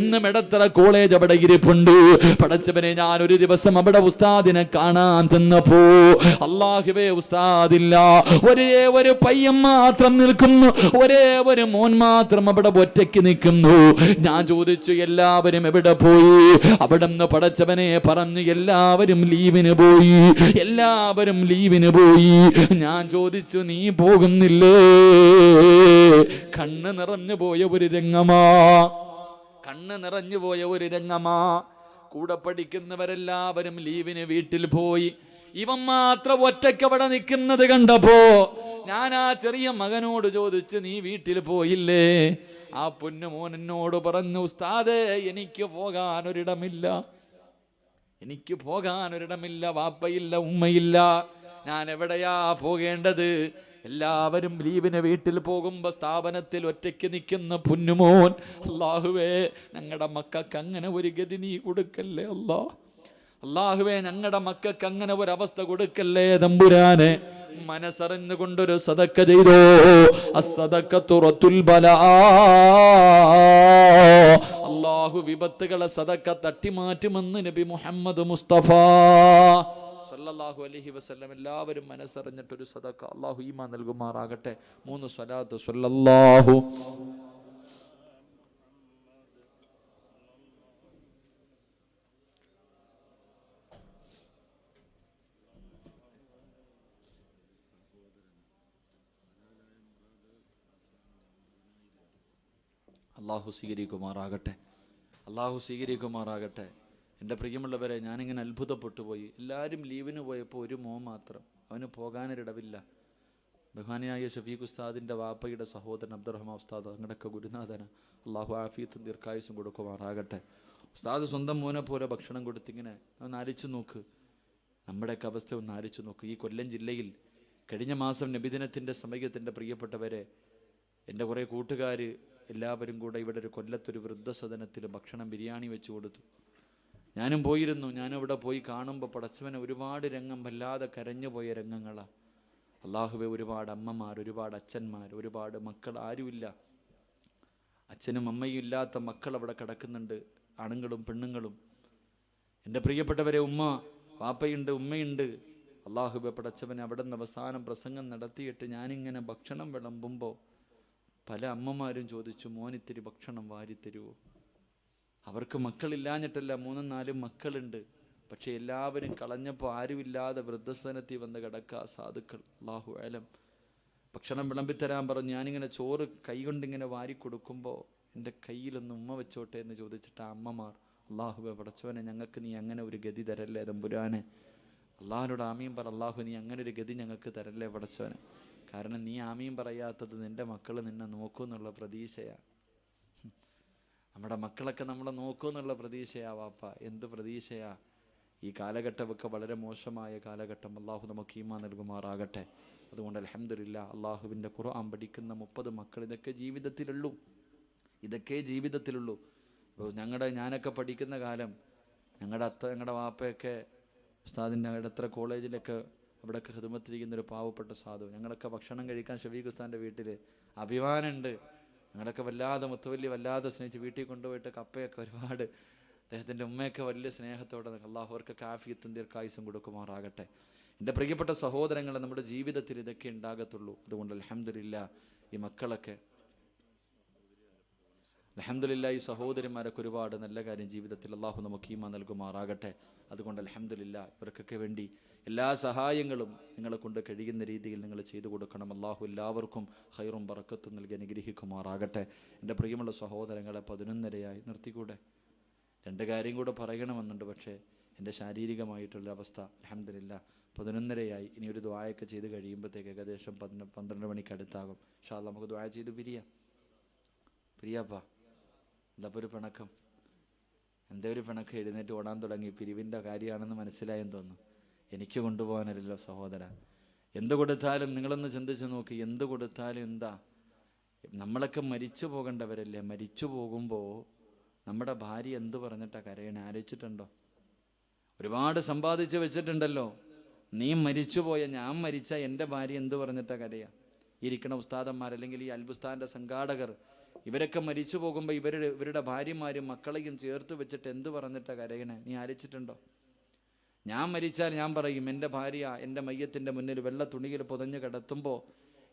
ഇന്നും എടത്തറ കോളേജ് അവിടെ ഇരിപ്പുണ്ട്. പടച്ചവനെ, ഞാൻ ഒരു ദിവസം അവിടെ ഉസ്താദിനെ കാണാൻ ചെന്നപ്പോ അല്ലാഹുവേ ഉസ്താദില്ല, ഒരേ ഒരു പയ്യൻ മാത്രം നിൽക്കുന്നു, ഒരേ ഒരു മോൻ മാത്രം അവിടെ ഒറ്റയ്ക്ക് നിൽക്കുന്നു. ഞാൻ ചോദിച്ചു എല്ലാവരും എവിടെ പോയി? അവിടെ നിന്ന് പടച്ചവനെ പറഞ്ഞു എല്ലാവരും ലീവിന് പോയി, എല്ലാവരും ലീവിന് പോയി. ഞാൻ ചോദിച്ചു നീ പോകുന്നില്ലേ? കണ്ണ് നിറഞ്ഞു പോയ ഒരു രംഗമാ, കണ്ണ് നിറഞ്ഞു പോയ ഒരു രംഗമാ. കൂടെ പഠിക്കുന്നവരെല്ലാവരും ലീവിന് വീട്ടിൽ പോയി, ഇവൻ മാത്രം ഒറ്റയ്ക്ക് അവിടെ നിൽക്കുന്നത് കണ്ടപ്പോ ഞാൻ ആ ചെറിയ മകനോട് ചോദിച്ചു നീ വീട്ടിൽ പോയില്ലേ? ആ പൊന്നുമോൻ എന്നോട് പറഞ്ഞു ഉസ്താദേ എനിക്ക് പോകാനൊരിടമില്ല, എനിക്ക് പോകാനൊരിടമില്ല, വാപ്പയില്ല ഉമ്മയില്ല, ഞാൻ എവിടെയാ പോകേണ്ടത്? എല്ലാവരും ലീവിന് വീട്ടിൽ പോകുമ്പോ സ്ഥാപനത്തിൽ ഒറ്റയ്ക്ക് നിൽക്കുന്ന പൊന്നുമോൻ. അല്ലാഹുവേ ഞങ്ങളുടെ മക്കൾക്ക് അങ്ങനെ ഒരു ഗതി നീ കൊടുക്കല്ലേ അല്ലാ. അല്ലാഹുവേ ഞങ്ങളുടെ മക്കൾക്ക് അങ്ങനെ ഒരവസ്ഥ കൊടുക്കല്ലേ തമ്പുരാനെ. മനസ്സറിഞ്ഞുകൊണ്ടൊരു സദക്ക ചെയ്തോ. അസ്സദഖത്തു റത്തുൽ ബലാ. അല്ലാഹു വിപത്തുകളെ സദക്ക തട്ടിമാറ്റുമെന്ന് നബി മുഹമ്മദ് മുസ്തഫ സല്ലല്ലാഹു അലൈഹി വസല്ലം. എല്ലാവരും മനസ്സറിഞ്ഞിട്ടൊരു സദക്ക അല്ലാഹു ഈമാൻ നൽകുമാറാകട്ടെ. 3 സ്വലാത്ത് സല്ലല്ലാഹു അല്ലാഹു സ്വീകരിക്കുമാറാകട്ടെ, അല്ലാഹു സ്വീകരിക്കുമാറാകട്ടെ. എൻ്റെ പ്രിയമുള്ളവരെ, ഞാനിങ്ങനെ അത്ഭുതപ്പെട്ടു പോയി. എല്ലാവരും ലീവിന് പോയപ്പോൾ ഒരു മോൻ മാത്രം, അവന് പോകാനൊരിടവില്ല. ബഹുമാനിയായ ഷഫീഖ് ഉസ്താദിൻ്റെ വാപ്പയുടെ സഹോദരൻ അബ്ദുറഹ്മാൻ ഉസ്താദ്, അങ്ങടൊക്കെ ഗുരുനാഥന, അല്ലാഹു ആഫിയത്തും ദീർഘായുസും കൊടുക്കുമാറാകട്ടെ. ഉസ്താദ് സ്വന്തം മോനെ പോലെ ഭക്ഷണം കൊടുത്തിങ്ങനെ ഒന്ന് ആലോചിച്ച് നോക്ക്, നമ്മുടെയൊക്കെ അവസ്ഥ ഒന്ന് ആലോചിച്ച് നോക്ക്. ഈ കൊല്ലം ജില്ലയിൽ കഴിഞ്ഞ മാസം നബിദിനത്തിൻ്റെ സമയത്തിൻ്റെ പ്രിയപ്പെട്ടവരെ, എൻ്റെ കുറേ കൂട്ടുകാർ എല്ലാവരും കൂടെ ഇവിടെ ഒരു കൊല്ലത്തൊരു വൃദ്ധസദനത്തിൽ ഭക്ഷണം ബിരിയാണി വെച്ച് കൊടുത്തു. ഞാനും പോയിരുന്നു. ഞാനവിടെ പോയി കാണുമ്പോൾ പടച്ചവനെ ഒരുപാട് രംഗം വല്ലാതെ കരഞ്ഞു പോയ രംഗങ്ങളാണ്. അല്ലാഹുവേ, ഒരുപാട് അമ്മമാർ, ഒരുപാട് അച്ഛന്മാർ, ഒരുപാട് മക്കൾ, ആരുമില്ല, അച്ഛനും അമ്മയും ഇല്ലാത്ത മക്കൾ അവിടെ കിടക്കുന്നുണ്ട്, ആണുങ്ങളും പെണ്ണുങ്ങളും. എൻ്റെ പ്രിയപ്പെട്ടവരെ, ഉമ്മ വാപ്പയുണ്ട്, ഉമ്മയുണ്ട്. അല്ലാഹുവേ പടച്ചവനെ, അവിടെ നിന്ന് അവസാനം പ്രസംഗം നടത്തിയിട്ട് ഞാനിങ്ങനെ ഭക്ഷണം വിളമ്പുമ്പോൾ പല അമ്മമാരും ചോദിച്ചു മോനിത്തിരി ഭക്ഷണം വാരിത്തരുവോ? അവർക്ക് മക്കളില്ലാഞ്ഞിട്ടല്ല, 3-4 മക്കളുണ്ട്. പക്ഷെ എല്ലാവരും കളഞ്ഞപ്പോൾ ആരുമില്ലാതെ വൃദ്ധസദനത്തിൽ വന്ന് കിടക്കുക സാധുക്കൾ. അല്ലാഹു അലം. ഭക്ഷണം വിളമ്പിത്തരാൻ പറഞ്ഞു. ഞാനിങ്ങനെ ചോറ് കൈകൊണ്ടിങ്ങനെ വാരി കൊടുക്കുമ്പോൾ എൻ്റെ കയ്യിലൊന്ന് ഉമ്മ വെച്ചോട്ടെ എന്ന് ചോദിച്ചിട്ട് ആ അമ്മമാർ, അല്ലാഹുവേ പടച്ചവനെ, ഞങ്ങൾക്ക് നീ അങ്ങനെ ഒരു ഗതി തരല്ലേ തമ്പുരാനെ. അള്ളാഹിനോട് ആമീൻ പറ, അല്ലാഹു നീ അങ്ങനെ ഒരു ഗതി ഞങ്ങൾക്ക് തരല്ലേ പടച്ചവനെ. കാരണം നീ ആമീൻ പറയാത്തത് നിൻ്റെ മക്കൾ നിന്നെ നോക്കുമെന്നുള്ള പ്രതീക്ഷയാണ്. നമ്മുടെ മക്കളൊക്കെ നമ്മളെ നോക്കുമെന്നുള്ള പ്രതീക്ഷയാ വാപ്പ. എന്ത് പ്രതീക്ഷയാ! ഈ കാലഘട്ടമൊക്കെ വളരെ മോശമായ കാലഘട്ടം. അല്ലാഹു നമുക്ക് ഈമാൻ നൽകുമാറാകട്ടെ. അതുകൊണ്ട് അൽഹംദുലില്ലാ, അല്ലാഹുവിൻ്റെ ഖുർആൻ പഠിക്കുന്ന 30 മക്കൾ, ഇതൊക്കെ ജീവിതത്തിലുള്ളൂ, ഇതൊക്കെ ജീവിതത്തിലുള്ളൂ. ഞാനൊക്കെ പഠിക്കുന്ന കാലം ഞങ്ങളുടെ വാപ്പയൊക്കെ ഉസ്താദിൻ്റെ ഇടത്തറ കോളേജിലൊക്കെ അവിടെയൊക്കെ ഖിദ്മത്ത് ചെയ്യുന്നൊരു പാവപ്പെട്ട സാധു. ഞങ്ങളൊക്കെ ഭക്ഷണം കഴിക്കാൻ ഷഫീഖ് ഉസ്താദിൻ്റെ വീട്ടിൽ അഭിമാനമുണ്ട്. ഞങ്ങളൊക്കെ വല്ലാതെ മുത്തവല്ലി വല്ലാതെ സ്നേഹിച്ച് വീട്ടിൽ കൊണ്ടുപോയിട്ട് കപ്പയൊക്കെ ഒരുപാട്, അദ്ദേഹത്തിൻ്റെ ഉമ്മയൊക്കെ വലിയ സ്നേഹത്തോടെ. അല്ലാഹു അവർക്ക് ആഫിയത്തും ദീർഘായുസ്സും കൊടുക്കുമാറാകട്ടെ. എൻ്റെ പ്രിയപ്പെട്ട സഹോദരങ്ങളെ, നമ്മുടെ ജീവിതത്തിൽ ഇതൊക്കെ ഉണ്ടാകത്തുള്ളൂ. അതുകൊണ്ട് അൽഹംദുലില്ലാ, ഈ മക്കളൊക്കെ അൽഹംദുലില്ലാ, ഈ സഹോദരന്മാരൊക്കെ ഒരുപാട് നല്ല കാര്യം ജീവിതത്തിൽ അല്ലാഹു നമുക്ക് ഈമാൻ നൽകുമാറാകട്ടെ. അതുകൊണ്ട് അൽഹംദുലില്ലാ, ഇവർക്കൊക്കെ വേണ്ടി എല്ലാ സഹായങ്ങളും നിങ്ങളെ കൊണ്ട് കഴിയുന്ന രീതിയിൽ നിങ്ങൾ ചെയ്തു കൊടുക്കണം. അല്ലാഹു എല്ലാവർക്കും ഖൈറും ബറക്കത്തും നൽകി അനുഗ്രഹിക്കുമാറാകട്ടെ. എൻ്റെ പ്രിയമുള്ള സഹോദരങ്ങളെ, 11:30 നിർത്തിക്കൂടെ? 2 കാര്യം കൂടെ പറയണമെന്നുണ്ട്, പക്ഷേ എൻ്റെ ശാരീരികമായിട്ടുള്ള അവസ്ഥ അൽഹംദുലില്ലാ 11:30. ഇനി ഒരു ദുആയൊക്കെ ചെയ്ത് കഴിയുമ്പോഴത്തേക്ക് ഏകദേശം 12 മണിക്ക് അടുത്താകും. ഇൻഷാ അല്ലാഹ് നമുക്ക് ദുആ ചെയ്ത് പിരിയാപ്പാ. എന്താ ഒരു പിണക്കം? എന്താ ഒരു പിണക്കം? എഴുന്നേറ്റ് ഓടാൻ തുടങ്ങി. പിരിവിൻ്റെ കാര്യമാണെന്ന് മനസ്സിലായെന്ന് തോന്നുന്നു. എനിക്ക് കൊണ്ടുപോകാനല്ലോ സഹോദര. എന്ത് കൊടുത്താലും നിങ്ങളൊന്ന് ചിന്തിച്ച് നോക്കി, എന്ത് കൊടുത്താലും എന്താ, നമ്മളൊക്കെ മരിച്ചു പോകേണ്ടവരല്ലേ? മരിച്ചു പോകുമ്പോൾ നമ്മുടെ ഭാര്യ എന്ത് പറഞ്ഞിട്ടാ കരയണേ? ആലോചിച്ചിട്ടുണ്ടോ? ഒരുപാട് സമ്പാദിച്ച് വെച്ചിട്ടുണ്ടല്ലോ. നീ മരിച്ചുപോയ, ഞാൻ മരിച്ച എൻ്റെ ഭാര്യ എന്ത് പറഞ്ഞിട്ടാ കരയാ? ഇരിക്കണ ഉസ്താദന്മാർ അല്ലെങ്കിൽ ഈ അൽബുസ്താൻ്റെ സംഘാടകർ ഇവരൊക്കെ മരിച്ചു പോകുമ്പോൾ ഇവരുടെ ഭാര്യമാരും മക്കളെയും ചേർത്ത് വെച്ചിട്ട് എന്ത് പറഞ്ഞിട്ടാ കരയണേ? നീ ആലോചിച്ചിട്ടുണ്ടോ? ഞാൻ മരിച്ചാൽ ഞാൻ പറയും, എൻ്റെ ഭാര്യ എൻ്റെ മയ്യത്തിൻ്റെ മുന്നിൽ വെള്ള തുണിയിൽ പുതഞ്ഞ് കിടത്തുമ്പോൾ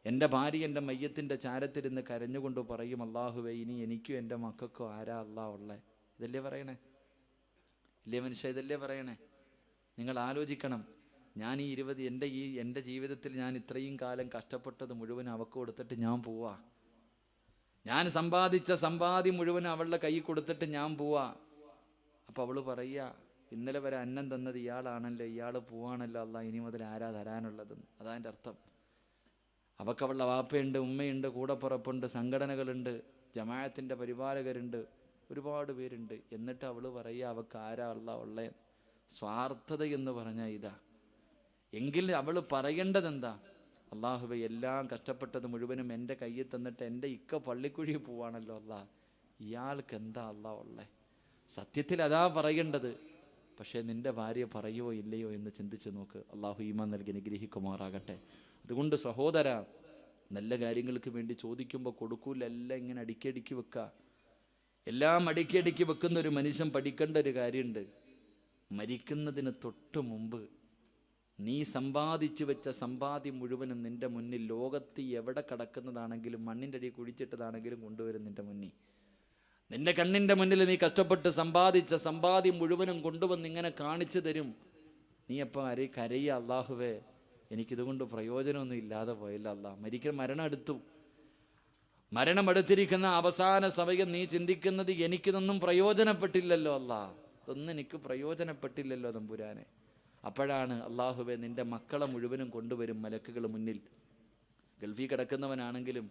എൻ്റെ ഭാര്യ എൻ്റെ മയ്യത്തിൻ്റെ ചാരത്തിരുന്ന് കരഞ്ഞുകൊണ്ട് പറയും, അള്ളാഹുവേ ഇനി എനിക്കും എൻ്റെ മക്കൾക്കോ ആരാ അള്ളാഹ് ഉള്ളേ? ഇതല്ലേ പറയണേ? ഇല്ലേ മനുഷ്യ? ഇതല്ലേ പറയണേ? നിങ്ങൾ ആലോചിക്കണം. ഞാൻ എൻ്റെ ജീവിതത്തിൽ ഞാൻ ഇത്രയും കാലം കഷ്ടപ്പെട്ടത് മുഴുവൻ അവൾക്ക് കൊടുത്തിട്ട് ഞാൻ പോവാ. ഞാൻ സമ്പാദിച്ച സമ്പാദ്യം മുഴുവൻ അവളുടെ കൈ കൊടുത്തിട്ട് ഞാൻ പോവാ. അപ്പം അവൾ പറയുക, ഇന്നലെ വരെ അന്നം തന്നത് ഇയാളാണല്ലോ, ഇയാൾ പോവാണല്ലോ അള്ളാഹ്, ഇനി മുതൽ ആരാ തരാനുള്ളതെന്ന്. അതാൻ്റെ അർത്ഥം. അവൾക്ക് അവളുടെ വാപ്പയുണ്ട്, ഉമ്മയുണ്ട്, കൂടപ്പുറപ്പുണ്ട്, സംഘടനകളുണ്ട്, ജമാഅത്തിൻ്റെ പരിപാലകരുണ്ട്, ഒരുപാട് പേരുണ്ട്. എന്നിട്ട് അവൾ പറയുക അവൾക്ക് ആരാ അള്ളാഹ് ഉള്ളേ? സ്വാർത്ഥത എന്ന് പറഞ്ഞാൽ ഇതാ. എങ്കിൽ അവൾ പറയേണ്ടതെന്താ? അള്ളാഹുവേ എല്ലാം കഷ്ടപ്പെട്ടത് മുഴുവനും എൻ്റെ കയ്യിൽ തന്നിട്ട് എൻ്റെ ഇക്ക പള്ളിക്കുഴി പോവാണല്ലോ അള്ളാഹ്, ഇയാൾക്ക് എന്താ അള്ളാഹ് ഉള്ളേ? സത്യത്തിൽ അതാ പറയേണ്ടത്. പക്ഷേ നിൻ്റെ ഭാര്യ പറയുമോ ഇല്ലയോ എന്ന് ചിന്തിച്ച് നോക്ക്. അള്ളാഹു ഈമാൻ നൽകി അനുഗ്രഹിക്കുമാറാകട്ടെ. അതുകൊണ്ട് സഹോദര, നല്ല കാര്യങ്ങൾക്ക് വേണ്ടി ചോദിക്കുമ്പോൾ കൊടുക്കൂല, എല്ലാം ഇങ്ങനെ അടുക്കി വെക്കുക. എല്ലാം അടുക്കി വെക്കുന്ന ഒരു മനുഷ്യൻ പഠിക്കേണ്ട ഒരു കാര്യമുണ്ട്. മരിക്കുന്നതിന് തൊട്ട് മുമ്പ് നീ സമ്പാദിച്ചു വെച്ച സമ്പാദ്യം മുഴുവനും നിൻ്റെ മുന്നിൽ, ലോകത്ത് എവിടെ കിടക്കുന്നതാണെങ്കിലും മണ്ണിൻ്റെ അടിയിൽ കുഴിച്ചിട്ടതാണെങ്കിലും കൊണ്ടുവരും നിൻ്റെ മുന്നിൽ. നിന്റെ കണ്ണിൻ്റെ മുന്നിൽ നീ കഷ്ടപ്പെട്ട് സമ്പാദിച്ച സമ്പാദ്യം മുഴുവനും കൊണ്ടുവന്ന് ഇങ്ങനെ കാണിച്ചു തരും. നീ അപ്പം കരയുക, അള്ളാഹുവേ എനിക്കിതുകൊണ്ട് പ്രയോജനമൊന്നും ഇല്ലാതെ പോയില്ല അള്ളാഹ്. മരണം അടുത്തിരിക്കുന്ന അവസാന സമയം നീ ചിന്തിക്കുന്നത് എനിക്കിതൊന്നും പ്രയോജനപ്പെട്ടില്ലല്ലോ അള്ളാഹ്, ഇതൊന്നും എനിക്ക് പ്രയോജനപ്പെട്ടില്ലല്ലോ തമ്പുരാനെ. അപ്പോഴാണ് അള്ളാഹുവേ നിൻ്റെ മക്കളെ മുഴുവനും കൊണ്ടുവരും മലക്കുകൾ മുന്നിൽ. ഗൾഫിൽ കിടക്കുന്നവനാണെങ്കിലും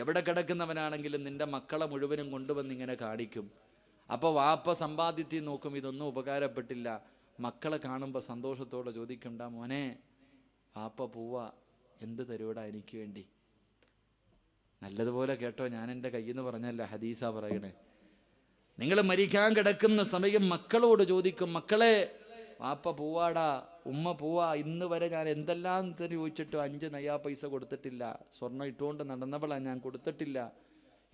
എവിടെ കിടക്കുന്നവനാണെങ്കിലും നിൻ്റെ മക്കളെ മുഴുവനും കൊണ്ടുവന്ന് ഇങ്ങനെ കാണിക്കും. അപ്പോൾ വാപ്പ സമ്പാദ്യത്തിൽ നോക്കും, ഇതൊന്നും ഉപകാരപ്പെട്ടില്ല. മക്കളെ കാണുമ്പോൾ സന്തോഷത്തോടെ ചോദിക്കണ്ട, മോനെ വാപ്പ പോവാ, എന്ത് തരൂടാ എനിക്ക് വേണ്ടി? നല്ലതുപോലെ കേട്ടോ, ഞാൻ എൻ്റെ കയ്യിൽ നിന്ന് പറഞ്ഞല്ല, ഹദീസാ പറയണേ. നിങ്ങൾ മരിക്കാൻ കിടക്കുന്ന സമയം മക്കളോട് ചോദിക്കും, മക്കളെ വാപ്പ പോവാടാ, ഉമ്മ പോവാ, ഇന്ന് വരെ ഞാൻ എന്തെല്ലാം തന്നെ ചോദിച്ചിട്ടും 5 നയാ പൈസ കൊടുത്തിട്ടില്ല, സ്വർണ്ണം ഇട്ടുകൊണ്ട് നടന്നവളാ, ഞാൻ കൊടുത്തിട്ടില്ല,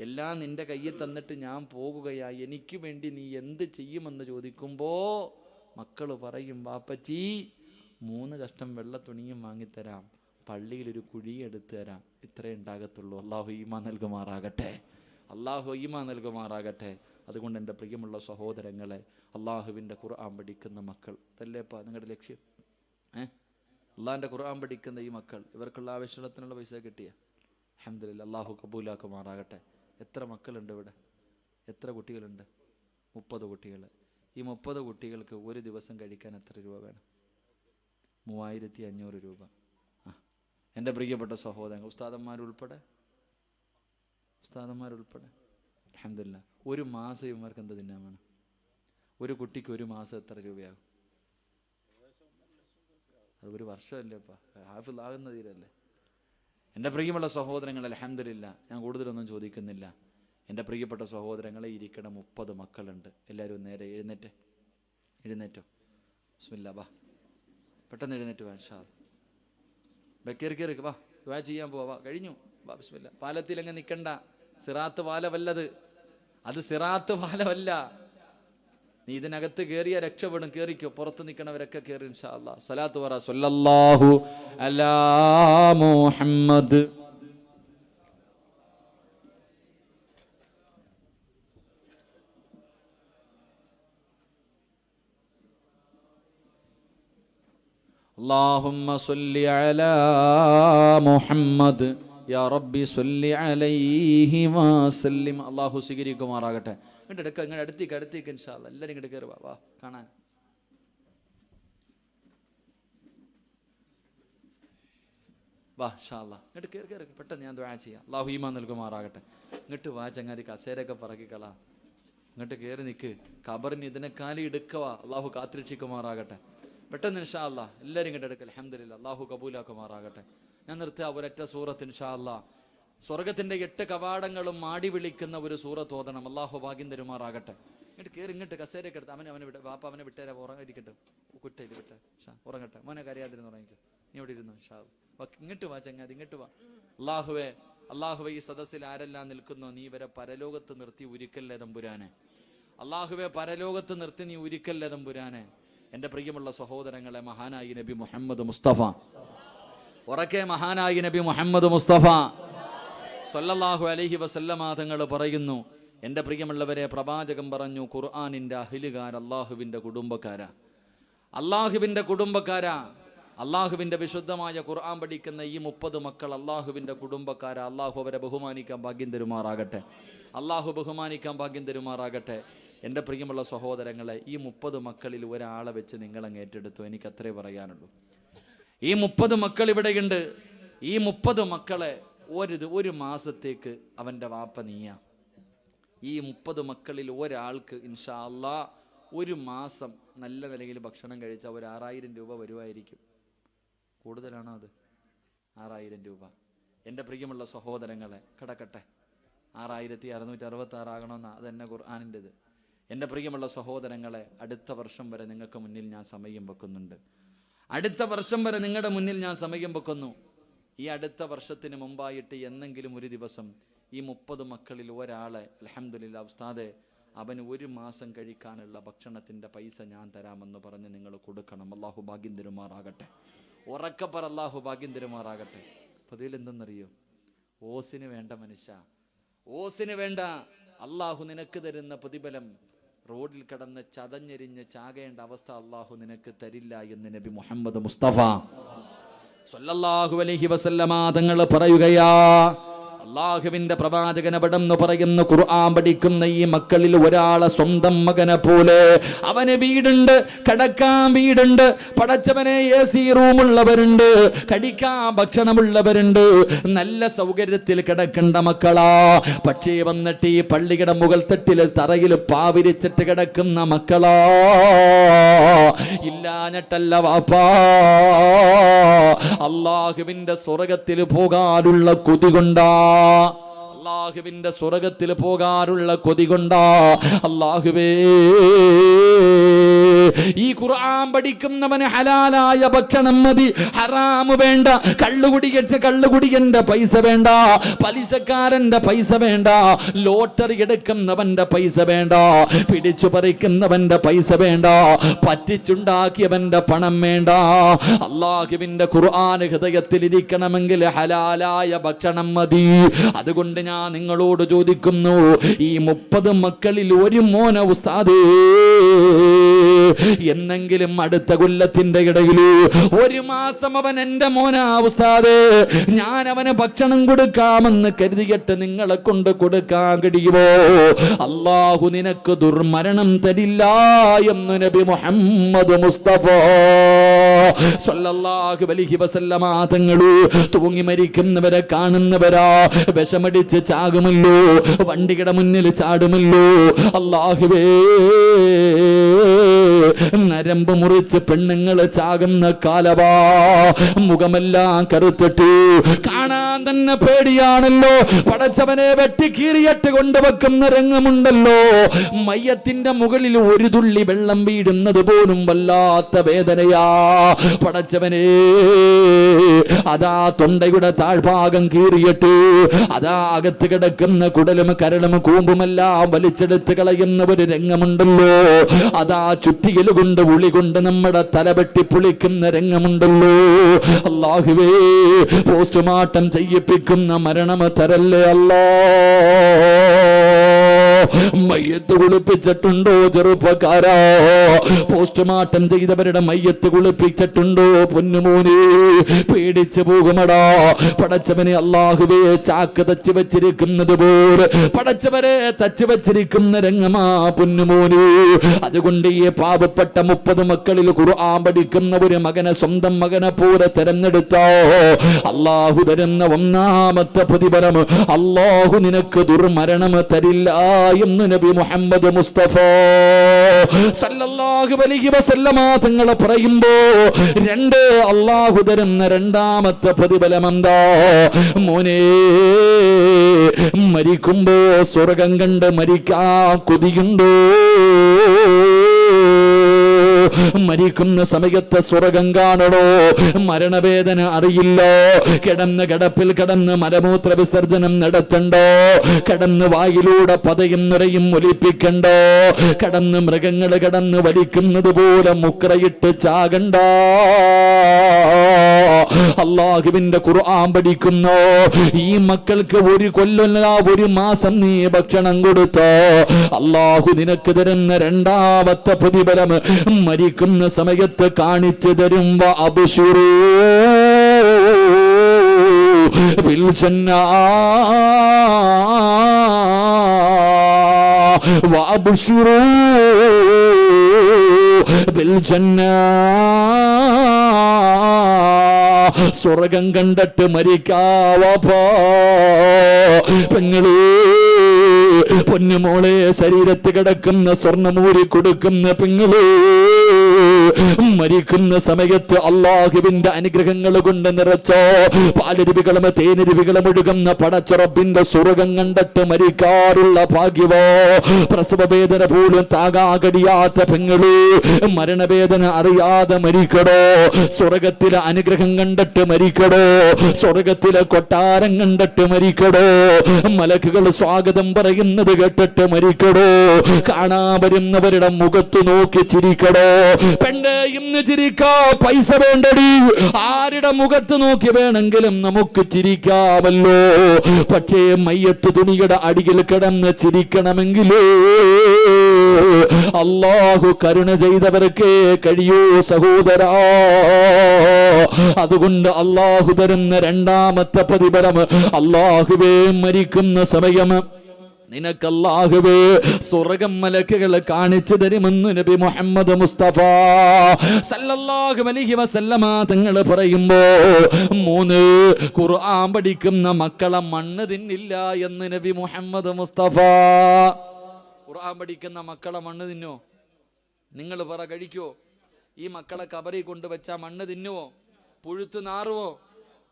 എല്ലാം നിൻ്റെ കയ്യിൽ തന്നിട്ട് ഞാൻ പോകുകയാ, എനിക്ക് വേണ്ടി നീ എന്ത് ചെയ്യുമെന്ന് ചോദിക്കുമ്പോൾ മക്കൾ പറയും, വാപ്പച്ചി 3 കഷ്ടം വെള്ള തുണിയും വാങ്ങിത്തരാം, പള്ളിയിലൊരു കുഴിയെടുത്ത് തരാം, ഇത്രേ ഉണ്ടാകത്തുള്ളൂ. അള്ളാഹു ഈമാൻ നൽകുമാറാകട്ടെ, അള്ളാഹു ഈമാൻ നൽകുമാറാകട്ടെ. അതുകൊണ്ട് എൻ്റെ പ്രിയമുള്ള സഹോദരങ്ങളെ, അള്ളാഹുവിൻ്റെ ഖുർആൻ പഠിക്കുന്ന മക്കൾ, ഇതല്ലേപ്പാ നിങ്ങളുടെ ലക്ഷ്യം? അള്ളാഹിൻ്റെ ഖുർആൻ പഠിക്കുന്ന ഈ മക്കൾ, ഇവർക്കുള്ള ആവശ്യത്തിനുള്ള പൈസ കിട്ടിയ അൽഹംദുലില്ലാഹ്, അള്ളാഹു കബൂലാക്കുമാറാകട്ടെ. എത്ര മക്കളുണ്ട് ഇവിടെ? എത്ര കുട്ടികളുണ്ട്? 30 കുട്ടികൾ. ഈ 30 കുട്ടികൾക്ക് ഒരു ദിവസം കഴിക്കാൻ എത്ര രൂപ വേണം? 3500 രൂപ. എൻ്റെ പ്രിയപ്പെട്ട സഹോദരങ്ങൾ, ഉസ്താദന്മാരുൾപ്പെടെ അൽഹംദുലില്ലാഹ്, ഒരു മാസം ഇവർക്ക് എന്ത് തിന്നാൻ വേണം? ഒരു കുട്ടിക്ക് ഒരു മാസം എത്ര രൂപയാകും? അത് ഒരു വർഷമല്ലേ അപ്പാ, ഹാഫിളാകുന്ന തീരല്ലേ. എൻ്റെ പ്രിയമുള്ള സഹോദരങ്ങൾ, അൽഹംദുലില്ലാഹ്, ഞാൻ കൂടുതലൊന്നും ചോദിക്കുന്നില്ല. എൻ്റെ പ്രിയപ്പെട്ട സഹോദരങ്ങളെ, ഇരിക്കണം 30 മക്കളുണ്ട്. എല്ലാവരും നേരെ എഴുന്നേറ്റോ. ബിസ്മില്ലാ, വാ, പെട്ടെന്ന് എഴുന്നേറ്റ് വാ. ഇൻഷാ അല്ലാഹ് കയറി വാ, ദുആ ചെയ്യാൻ പോവാ. കഴിഞ്ഞു, വാ, ബിസ്മില്ലാ. പാലത്തിലങ്ങ് നിൽക്കണ്ട, സിറാത്ത് പാലമല്ലത്, അത് സിറാത്ത് പാലമല്ല. നീ ഇതിനകത്ത് കയറിയ രക്ഷപ്പെടും. കയറിക്കോ, പുറത്ത് നിൽക്കണവരൊക്കെ കയറി ഇൻഷാ അല്ലാഹ്. സ്വലാത്ത് പറ, സ്വല്ലല്ലാഹു അലാ മുഹമ്മദ്. അല്ലാഹുമ്മ സ്വല്ലി അലാ മുഹമ്മദ് യാ റബ്ബി സ്വല്ലി അലൈഹി വസല്ലിം. അല്ലാഹു സ്വീകരിക്കുമാറാകട്ടെ. ഇങ്ങനെ അടുത്തേക്ക് ഇൻഷാ അല്ലാഹ്. എല്ലാവരും ഇങ്ങോട്ട് കയറി വാ കാണാൻ. വാ ഇൻഷാ അല്ലാഹ്, ഇങ്ങോട്ട് കയറി പെട്ടെന്ന് ഞാൻ ദുആ ചെയ്യാം. അല്ലാഹു ഈമാൻ നൽകുമാറാകട്ടെ. ഇങ്ങോട്ട് വാ ചങ്ങാതി, കസേരയൊക്കെ പറക്കിക്കളാ, ഇങ്ങോട്ട് കയറി നിൽക്ക്. ഖബറിന് ഇതിനെക്കാലി എടുക്കവാ. അല്ലാഹു കാത്തിരക്ഷിക്കുമാറാകട്ടെ. പെട്ടെന്ന് ഇൻഷാ അല്ലാഹ് എല്ലാവരും ഇങ്ങോട്ട് എടുക്കൽ. അൽഹംദുലില്ലാഹ്, അല്ലാഹു കബൂലാക്കുമാറാകട്ടെ. ഞാൻ നിർത്തുക ഒരൊറ്റ സൂറത്ത് ഇൻഷാ അല്ലാഹ്. സ്വർഗത്തിൻ്റെ 8 കവാടങ്ങളും മാടി വിളിക്കുന്ന ഒരു സൂറത്ത് ഓതണം. അല്ലാഹു ഭാഗ്യം തരുമാറാകട്ടെ. ഇങ്ങോട്ട് കസേരയൊക്കെ എടുത്ത് അവനെ വിട്ട വാപ്പ അവനെ വിട്ടേരാ, ഉറങ്ങിരിക്കട്ടെ, കുറ്റയിൽ വിട്ടെ, ഉറങ്ങട്ടെ മോനെ, കരയാതിരുന്ന് ഉറങ്ങിക്കോ. നീ ഇവിടെ ഇരുന്നു ഇൻഷാ അല്ലാഹ്. ഇങ്ങോട്ട് വാ ചങ്ങാതി, ഇങ്ങോട്ട് വാ. അല്ലാഹുവേ അള്ളാഹുവെ ഈ സദസ്സിൽ ആരെല്ലാം നിൽക്കുന്നോ നീ ഇവരെ പരലോകത്ത് നിർത്തി ഉരുക്കല്ലേ തമ്പുരാനെ. അള്ളാഹുവെ പരലോകത്ത് നിർത്തി നീ ഉരുക്കല്ലേ തമ്പുരാനെ. എൻ്റെ പ്രിയമുള്ള സഹോദരങ്ങളെ, മഹാനായി നബി മുഹമ്മദ് മുസ്തഫ, ഉറക്കെ മഹാനായി നബി മുഹമ്മദ് മുസ്തഫ സല്ലല്ലാഹു അലൈഹി വസല്ലമ തങ്ങൾ പറയുന്നു, എൻ്റെ പ്രിയമുള്ളവരെ, പ്രവാചകൻ പറഞ്ഞു, ഖുർആനിൻ്റെ അഹ്ലുകാർ അള്ളാഹുവിൻ്റെ കുടുംബക്കാരാ, അള്ളാഹുവിൻ്റെ കുടുംബക്കാരാ. അള്ളാഹുവിൻ്റെ വിശുദ്ധമായ ഖുർആൻ പഠിക്കുന്ന ഈ 30 മക്കൾ അള്ളാഹുവിൻ്റെ കുടുംബക്കാരാ. അള്ളാഹു അവരെ ബഹുമാനിക്കാൻ ഭാഗ്യം തരുമാറാകട്ടെ. അള്ളാഹു ബഹുമാനിക്കാൻ ഭാഗ്യം തരുമാറാകട്ടെ. എൻ്റെ പ്രിയമുള്ള സഹോദരങ്ങളെ, ഈ 30 മക്കളിൽ ഒരാളെ വെച്ച് നിങ്ങളങ്ങ് ഏറ്റെടുത്തു. എനിക്ക് അത്രേ പറയാനുള്ളൂ. ഈ 30 മക്കൾ ഇവിടെയുണ്ട്. ഈ 30 മക്കളെ ഒരു മാസത്തേക്ക് അവൻ്റെ വാപ്പ നീയാ. ഈ 30 മക്കളിൽ ഒരാൾക്ക് ഇൻഷാ അല്ലാ ഒരു മാസം നല്ല നിലയിൽ ഭക്ഷണം കഴിച്ചാൽ ഒരു 6000 രൂപ വരുമായിരിക്കും. കൂടുതലാണോ അത്? 6000 രൂപ. എൻ്റെ പ്രിയമുള്ള സഹോദരങ്ങളെ, കിടക്കട്ടെ. 6666 ആകണമെന്നാ അതെന്നെ ഖുർആനിൻ്റെത്. എൻ്റെ പ്രിയമുള്ള സഹോദരങ്ങളെ, അടുത്ത വർഷം വരെ നിങ്ങൾക്ക് മുന്നിൽ ഞാൻ സമയം വെക്കുന്നുണ്ട്. അടുത്ത വർഷം വരെ നിങ്ങളുടെ മുന്നിൽ ഞാൻ സമയം വെക്കുന്നു. ഈ അടുത്ത വർഷത്തിന് മുമ്പായിട്ട് എന്നെങ്കിലും ഒരു ദിവസം ഈ 30 മക്കളിൽ ഒരാളെ അൽഹംദുലില്ലാ ഉസ്താദെ അവന് ഒരു മാസം കഴിക്കാനുള്ള ഭക്ഷണത്തിൻ്റെ പൈസ ഞാൻ തരാമെന്ന് പറഞ്ഞ് നിങ്ങൾ കൊടുക്കണം. അള്ളാഹു ഭാഗ്യം തരുമാറാകട്ടെ. ഉറക്കപ്പറ, അള്ളാഹു ഭാഗ്യം തരുമാറാകട്ടെ. അപ്പോൾ ഇതിലെന്തെന്നറിയോ? ഓസിന് വേണ്ട മനുഷ്യ, ഓസിന് വേണ്ട. അള്ളാഹു നിനക്ക് തരുന്ന പ്രതിഫലം റോഡിൽ കിടന്ന് ചതഞ്ഞെരിഞ്ഞ് ചാകേണ്ട അവസ്ഥ അള്ളാഹു നിനക്ക് തരില്ല എന്ന് നബി മുഹമ്മദ് മുസ്തഫ സല്ലല്ലാഹു അലൈഹി വസല്ലമ തങ്ങൾ പറയുകയാ. അള്ളാഹുവിന്റെ പ്രവാചകൻ അവിടെന്ന് പറയുന്നു, ഖുർആൻ പഠിക്കുന്ന ഈ മക്കളിൽ ഒരാളെ സ്വന്തം മകനെ പോലെ, അവന് വീടുണ്ട്, കിടക്കാൻ വീടുണ്ട്, പടച്ചവനെ AC റൂമുള്ളവരുണ്ട്, കഴിക്കാൻ ഭക്ഷണമുള്ളവരുണ്ട്, നല്ല സൗകര്യത്തിൽ കിടക്കേണ്ട മക്കളാ. പക്ഷേ വന്നിട്ട് ഈ പള്ളിയുടെ മുകൾ തട്ടിൽ തറയിൽ പാവിരിച്ചിട്ട് കിടക്കുന്ന മക്കളാ. ഇല്ലാഞ്ഞിട്ടല്ല വാപ്പാ, അള്ളാഹുവിന്റെ സ്വർഗത്തിൽ പോകാനുള്ള കൊതി കൊണ്ടാ, അള്ളാഹുവിന്റെ സ്വർഗത്തിൽ പോകാനുള്ള കൊതി കൊണ്ടാ. അള്ളാഹുവേ, ഈ ഖുർആൻ പഠിക്കുന്നവന് ഹലാലായ ഭക്ഷണം മതി, ഹറാമ് വേണ്ട. കള്ളുകുടിയന്റെ പൈസ വേണ്ട, പലിശക്കാരന്റെ പൈസ വേണ്ട, ലോട്ടറി എടുക്കുന്നവന്റെ പൈസ വേണ്ട, പിടിച്ചു പറിക്കുന്നവന്റെ പൈസ വേണ്ട, പറ്റിച്ചുണ്ടാക്കിയവന്റെ പണം വേണ്ട. അള്ളാഹുവിന്റെ ഖുർആൻ ഹൃദയത്തിൽ ഇരിക്കണമെങ്കിൽ ഹലാലായ ഭക്ഷണം മതി. അതുകൊണ്ട് ഞാൻ നിങ്ങളോട് ചോദിക്കുന്നു, ഈ 30 മക്കളിൽ ഒരു മോന ഉസ്താദേ എന്നെങ്കിലും അടുത്ത കൊല്ലത്തിന്റെ ഇടയിൽ ഒരു മാസം അവൻ എന്റെ മോനാ ഉസ്താദേ, ഞാൻ അവന് ഭക്ഷണം കൊടുക്കാമെന്ന് കരുതിയിട്ട് നിങ്ങളെ കൊണ്ട് കൊടുക്കാൻ കഴിയുമോ? അള്ളാഹു നിനക്ക് ദുർമരണം തരില്ല എന്ന് നബി മുഹമ്മദ് മുസ്തഫ സല്ലല്ലാഹു അലൈഹി വസല്ലമ തങ്ങൾ തൂങ്ങി മരിക്കുന്നവരെ കാണുന്നവരാ. വിഷമടിച്ച് ചാകുമല്ലോ, വണ്ടിയുടെ മുന്നിൽ ചാടുമല്ലോ. അല്ലാഹുവേ, നരമ്പ് മുറിച്ച് പെണ്ണുങ്ങൾ ചാകുന്ന കാലവാ. മുഖമെല്ലാം കറുത്തിട്ട് കാണാൻ തന്നെ പേടിയാണല്ലോ. പടച്ചവനെ വെട്ടിക്കീറിയിട്ട് കൊണ്ടുവെക്കുന്ന രംഗമുണ്ടല്ലോ. മയ്യത്തിന്റെ മുകളിൽ ഒരു തുള്ളി വെള്ളം വീഴുന്നത് പോലും വല്ലാത്ത വേദനയാ. പടച്ചവനെ, അതാ തൊണ്ടയുടെ താഴ്ഭാഗം കീറിയിട്ട് അതാ അകത്ത് കിടക്കുന്ന കുടലും കരളും കൂമ്പുമെല്ലാം വലിച്ചെടുത്ത് കളയുന്ന ഒരു രംഗമുണ്ടല്ലോ. അതാ ചുറ്റികൽ കൊണ്ട് ഉളി കൊണ്ട് നമ്മുടെ തലവെട്ടി പുളിക്കുന്ന രംഗമുണ്ടല്ലോ. അല്ലാഹുവേ, പോസ്റ്റ്മോർട്ടം ചെയ്യിപ്പിക്കുന്ന മരണം തരല്ലേ അല്ലാ. മയ്യത്ത് കുളിപ്പിച്ചിട്ടുണ്ടോ ചെറുപ്പക്കാരാ? പോസ്റ്റ്മോർട്ടം ചെയ്തവരുടെ മയ്യത്ത് കുളിപ്പിച്ചിട്ടുണ്ടോ പൊന്നുമോനെ? പേടിച്ചു പോകുമടാ. പടച്ചവനെ, അല്ലാഹുവേ, ചാക്ക് തച്ച് വെച്ചിരിക്കുന്നത് പോലെ പടച്ചവരെ തച്ച് വെച്ചിരിക്കുന്ന രംഗമാ പൊന്നുമോനെ. അതുകൊണ്ട് ഈ പാവപ്പെട്ട 30 മക്കളിൽ ഖുർആൻ പഠിക്കുന്ന ഒരു മകനെ സ്വന്തം മകനെ പോലെ തെരഞ്ഞെടുത്തോ. അല്ലാഹു തരുന്ന ഒന്നാമത്തെ പ്രതിഫലം, അല്ലാഹു നിനക്ക് ദുർമരണം തരില്ല എന്ന് നബി മുഹമ്മദ് മുസ്തഫ സല്ലല്ലാഹു അലൈഹി വസല്ലമ തങ്ങൾ പറയുമ്പോ, അല്ലാഹു തരുന്ന രണ്ടാമത്തെ പ്രതിഫലം എന്താ മോനെ? മരിക്കുമ്പോ സ്വർഗം കണ്ട് മരിക്കാൻ കൊതിയുണ്ടോ? മരിക്കുന്ന സമയത്ത് സ്വർഗം കാണണോ? മരണവേദന അറിയില്ലോ? കിടന്ന് കിടപ്പിൽ കിടന്ന് മലമൂത്ര വിസർജനം നടത്തണ്ടോ? കിടന്ന് വായിലൂടെ പതയും നിറയും ഒലിപ്പിക്കണ്ടോ? കിടന്ന് മൃഗങ്ങൾ കിടന്ന് വലിക്കുന്നത് പോലെ മുക്രയിട്ട് ചാകണ്ട. അല്ലാഹുവിന്റെ ഖുർആൻ പഠിക്കുന്നു. ഈ മക്കൾക്ക് ഒരു കൊല്ലല്ല ഒരു മാസം നീ ഭക്ഷണം കൊടുത്തോ, അല്ലാഹു നിനക്ക് തരുന്ന രണ്ടാമത്തെ പ്രതിഫലം മരിക്കുന്ന സമയത്ത് കാണിച്ചു തരുമ്പോ അബ്ശിറൂ ബിൽ ജന്നാ വഅബ്ശിറൂ ബിൽ ജന്നാ. സ്വർഗം കണ്ടിട്ട് മരിക്കാവപ്പോ പെങ്ങളേ, പൊന്നുമോളെ, ശരീരത്ത് കിടക്കുന്ന സ്വർണ്ണമൂരി കൊടുക്കുന്ന പെങ്ങളേ, മരിക്കുന്ന സമയത്ത് അല്ലാഹുവിന്റെ അനുഗ്രഹങ്ങൾ കൊണ്ട് നിറച്ചോ പാലരുവികളും തേനരുവികളും ഒഴുകുന്ന പടച്ചുറപ്പിന്റെ സ്വർഗം കണ്ടിട്ട് മരിക്കാറുള്ള ഭാഗ്യമോ. പ്രസവ വേദന പോലും താകാകടിയാത്ത പെങ്ങളേ, മരണവേദന അറിയാതെ മരിക്കടോ. സ്വർഗത്തിലെ അനുഗ്രഹം കണ്ടിട്ട് മരിക്കടോ. സ്വർഗത്തിലെ കൊട്ടാരം കണ്ടിട്ട് മരിക്കടോ. മലക്കുകൾ സ്വാഗതം പറയുന്നത് കേട്ടിട്ട് മരിക്കടോ. കാണാൻ വരുന്നവരുടെ മുഖത്ത് നോക്കി ചിരിക്കടോ. പെണ്ണ്, ഇന്ന് ചിരിക്കാ പൈസ വേണ്ടടി. ആരുടെ മുഖത്ത് നോക്കി വേണമെങ്കിലും നമുക്ക് ചിരിക്കാമല്ലോ. പക്ഷേ മയ്യത്ത് തുണിയുടെ അടിയിൽ കിടന്ന് ചിരിക്കണമെങ്കിലേ അല്ലാഹു കരുണ ചെയ്തവർക്കേ കഴിയൂ സഹോദരാ. അതുകൊണ്ട് അല്ലാഹു തരുന്ന രണ്ടാമത്തെ പ്രതിഫലം, അല്ലാഹുവേ മരിക്കുന്ന സമയം നിനക്ക് അല്ലാഹുവേ സ്വർഗ്ഗം മലക്കുകൾ കാണിച്ചു തരുമെന്ന് നബി മുഹമ്മദ് മുസ്തഫ സല്ലല്ലാഹു അലൈഹി വസല്ലമ തങ്ങൾ പറയുമ്പോ, 3 ഖുർആൻ പഠിക്കുന്ന മക്കളെ മണ്ണ് തിന്നില്ല എന്ന് നബി മുഹമ്മദ് മുസ്തഫ. ഖുർആൻ പഠിക്കുന്ന മക്കളെ മണ്ണ് തിന്നോ? നിങ്ങൾ പറ, കഴിക്കോ? ഈ മക്കളെ കബറി കൊണ്ടുവച്ചാ മണ്ണ് തിന്നുവോ? പുഴുത്ത് നാറുവോ?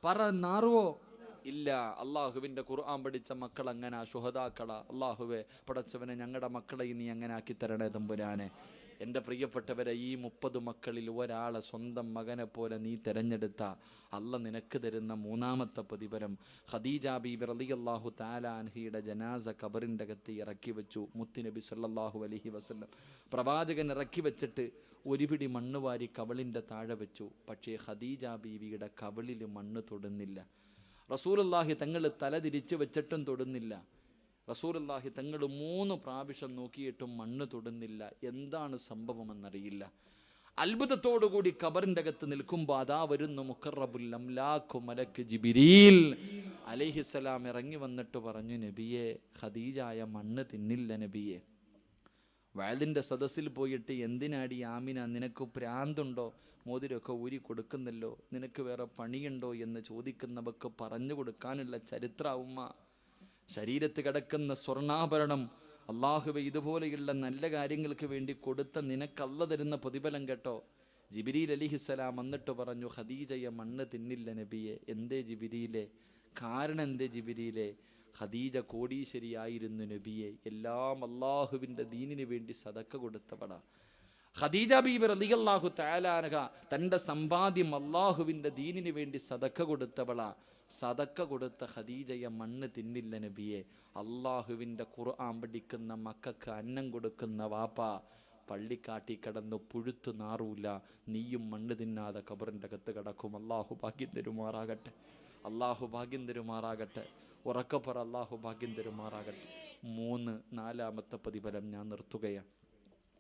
പറ, നാറുവോ? ഇല്ല. അള്ളാഹുവിന്റെ ഖുർആൻ പഠിച്ച മക്കൾ അങ്ങനെ ശുഹദാക്കള. അള്ളാഹുവെ പടച്ചവനെ, ഞങ്ങളുടെ മക്കളെ നീ അങ്ങനെ ആക്കി തരണേ തമ്പുരാനെ. എൻ്റെ പ്രിയപ്പെട്ടവരെ, ഈ 30 മക്കളിൽ ഒരാളെ സ്വന്തം മകനെ പോലെ നീ തിരഞ്ഞെടുത്ത അല്ല നിനക്ക് തരുന്ന മൂന്നാമത്തെ പ്രതിഫലം. ഖദീജ ബീബി റളിയല്ലാഹു തആല അൻഹയുടെ ജനാസ ഖബറിൻ്റെ അകത്ത് ഇറക്കി വെച്ചു. മുത്തുനബി സല്ലല്ലാഹു അലൈഹി വസല്ലം പ്രവാചകൻ ഇറക്കി വെച്ചിട്ട് ഒരു പിടി മണ്ണ് വാരി കവളിൻ്റെ താഴെ വെച്ചു. പക്ഷേ ഖദീജ ബീവിയുടെ കവളിൽ മണ്ണ് തൊടുന്നില്ല. റസൂലുള്ളാഹി തങ്ങൾ തല തിരിച്ചു വെച്ചിട്ടും തൊടുന്നില്ല. റസൂലുള്ളാഹി തങ്ങൾ 3 പ്രാവശ്യം നോക്കിയിട്ടും മണ്ണ് തൊടുന്നില്ല. എന്താണ് സംഭവമെന്നറിയില്ല. അത്ഭുതത്തോടുകൂടി ഖബറിൻ്റെ അകത്ത് നിൽക്കുമ്പോൾ അതാ വരുന്നു മുഖറബുൽ അംലാഖു മലക്ക് ജിബ്രീൽ അലൈഹിസ്സലാം ഇറങ്ങി വന്നിട്ട് പറഞ്ഞു, നബിയെ, ഖദീജായ മണ്ണ് തിന്നില്ല നബിയെ. വയലിൻ്റെ സദസ്സിൽ പോയിട്ട്, എന്തിനാടി ആമിന, നിനക്ക് ഭ്രാന്തുണ്ടോ? മോതിരമൊക്കെ ഊരി കൊടുക്കുന്നല്ലോ, നിനക്ക് വേറെ പണിയുണ്ടോ എന്ന് ചോദിക്കുന്നവർക്ക് പറഞ്ഞു കൊടുക്കാനുള്ള ചരിത്രവുമ്മ. ശരീരത്ത് കിടക്കുന്ന സ്വർണ്ണാഭരണം അല്ലാഹുവേ ഇതുപോലെയുള്ള നല്ല കാര്യങ്ങൾക്ക് വേണ്ടി കൊടുത്ത നിനക്കല്ല തരുന്ന പ്രതിഫലം കേട്ടോ. ജിബ്രീൽ അലൈഹിസ്സലാം വന്നിട്ട് പറഞ്ഞു, ഖദീജയെ മണ്ണ് തിന്നില്ല നബിയെ. എന്തേ ജിബ്രീലെ? കാരണം എന്തേ ജിബ്രീലെ? ഖദീജ കോടീശ്വരിയായിരുന്നു നബിയെ. എല്ലാം അല്ലാഹുവിൻ്റെ ദീനിന് വേണ്ടി സദക്ക കൊടുത്തവളാ. ഖദീജ ബീബി റളിയല്ലാഹു തആല അൻഹ തൻ്റെ സമ്പാദ്യം അല്ലാഹുവിൻ്റെ ദീനിന് വേണ്ടി സദക്ക കൊടുത്തവളാ. സദക്ക കൊടുത്ത ഖദീജയെ മണ്ണ് തിന്നില്ല നബിയെ. അല്ലാഹുവിൻ്റെ ഖുർആൻ പഠിക്കുന്ന മക്കൾക്ക് അന്നം കൊടുക്കുന്ന വാപ്പ പള്ളിക്കാട്ടി കിടന്ന് പുഴുത്തു നാറൂല. നീയും മണ്ണ് തിന്നാതെ ഖബറിൻ്റെ അകത്ത് കിടക്കും. അല്ലാഹു ഭാഗ്യം തരുമാറാകട്ടെ. അല്ലാഹു ഭാഗ്യം തരുമാറാകട്ടെ. ഉറക്കപ്പറ, അല്ലാഹു ഭാഗ്യം തരുമാറാകട്ടെ. 4-ാമത്തെ പ്രതിഫലം ഞാൻ നിർത്തുകയാണ്.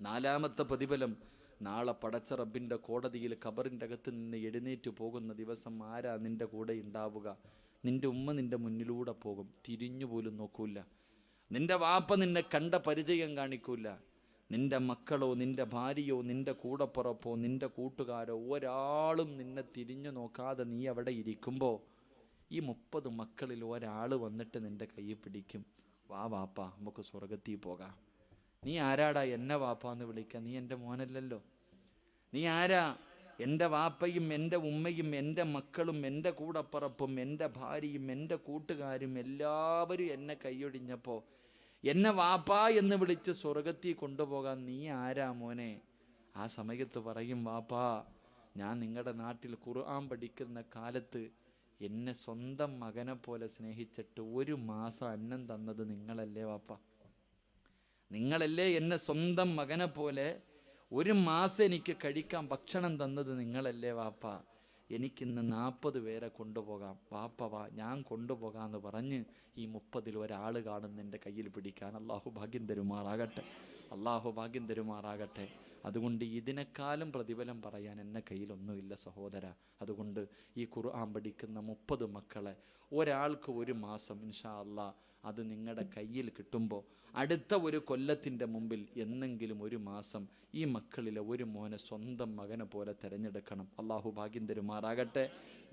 4-ാമത്തെ പ്രതിഫലം, നാളെ പടച്ച റബ്ബിൻ്റെ കോടതിയിൽ ഖബറിൻ്റെ അകത്ത് നിന്ന് എഴുന്നേറ്റ് പോകുന്ന ദിവസം ആരാ നിൻ്റെ കൂടെ ഉണ്ടാവുക? നിൻ്റെ ഉമ്മ നിൻ്റെ മുന്നിലൂടെ പോകും, തിരിഞ്ഞു പോലും നോക്കൂല. നിൻ്റെ വാപ്പ നിന്നെ കണ്ട പരിചയം കാണിക്കൂല. നിൻ്റെ മക്കളോ നിൻ്റെ ഭാര്യയോ നിൻ്റെ കൂടപ്പുറപ്പോ നിൻ്റെ കൂട്ടുകാരോ ഒരാളും നിന്നെ തിരിഞ്ഞു നോക്കാതെ നീ അവിടെ ഇരിക്കുമ്പോൾ ഈ 30 മക്കളിൽ ഒരാൾ വന്നിട്ട് നിൻ്റെ കൈ പിടിക്കും. വാ വാപ്പ, നമുക്ക് സ്വർഗത്തിൽ പോകാം. നീ ആരാടാ എന്നെ വാപ്പാന്ന് വിളിക്കുക? നീ എൻ്റെ മോനല്ലല്ലോ. നീ ആരാ? എൻ്റെ വാപ്പയും എൻ്റെ ഉമ്മയും എൻ്റെ മക്കളും എൻ്റെ കൂടപ്പറപ്പും എൻ്റെ ഭാര്യയും എൻ്റെ കൂട്ടുകാരും എല്ലാവരും എന്നെ കൈയൊടിഞ്ഞപ്പോൾ എന്നെ വാപ്പാ എന്ന് വിളിച്ച് സ്വർഗത്തിൽ കൊണ്ടുപോകാൻ നീ ആരാ മോനെ? ആ സമയത്ത് പറയും, വാപ്പാ ഞാൻ നിങ്ങളുടെ നാട്ടിൽ ഖുർആൻ പഠിക്കുന്ന കാലത്ത് എന്നെ സ്വന്തം മകനെ പോലെ സ്നേഹിച്ചിട്ട് 1 മാസം അന്നം തന്നത് നിങ്ങളല്ലേ വാപ്പ? നിങ്ങളല്ലേ എന്നെ സ്വന്തം മകനെ പോലെ 1 മാസം എനിക്ക് കഴിക്കാൻ ഭക്ഷണം തന്നത് നിങ്ങളല്ലേ വാപ്പ? എനിക്കിന്ന് 40 പേരെ കൊണ്ടുപോകാം, വാപ്പ വാ ഞാൻ കൊണ്ടുപോകാമെന്ന് പറഞ്ഞ് ഈ 30-ൽ ഒരാൾ കാണുന്ന എൻ്റെ കയ്യിൽ പിടിക്കാൻ അള്ളാഹു ഭാഗ്യം തരുമാറാകട്ടെ. അള്ളാഹു ഭാഗ്യം തരുമാറാകട്ടെ. അതുകൊണ്ട് ഇതിനേക്കാളും പ്രതിഫലം പറയാൻ എൻ്റെ കയ്യിലൊന്നുമില്ല സഹോദര. അതുകൊണ്ട് ഈ ഖുർആൻ പഠിക്കുന്ന 30 മക്കളെ ഒരാൾക്ക് 1 മാസം ഇൻഷാ അള്ളാ അത് നിങ്ങളുടെ കയ്യിൽ കിട്ടുമ്പോൾ അടുത്ത ഒരു കൊല്ലത്തിൻ്റെ മുമ്പിൽ എന്നെങ്കിലും 1 മാസം ഈ മക്കളിലെ ഒരു മോനെ സ്വന്തം മകനെ പോലെ തിരഞ്ഞെടുക്കണം. അള്ളാഹു ഭാഗ്യം തരുമാറാകട്ടെ.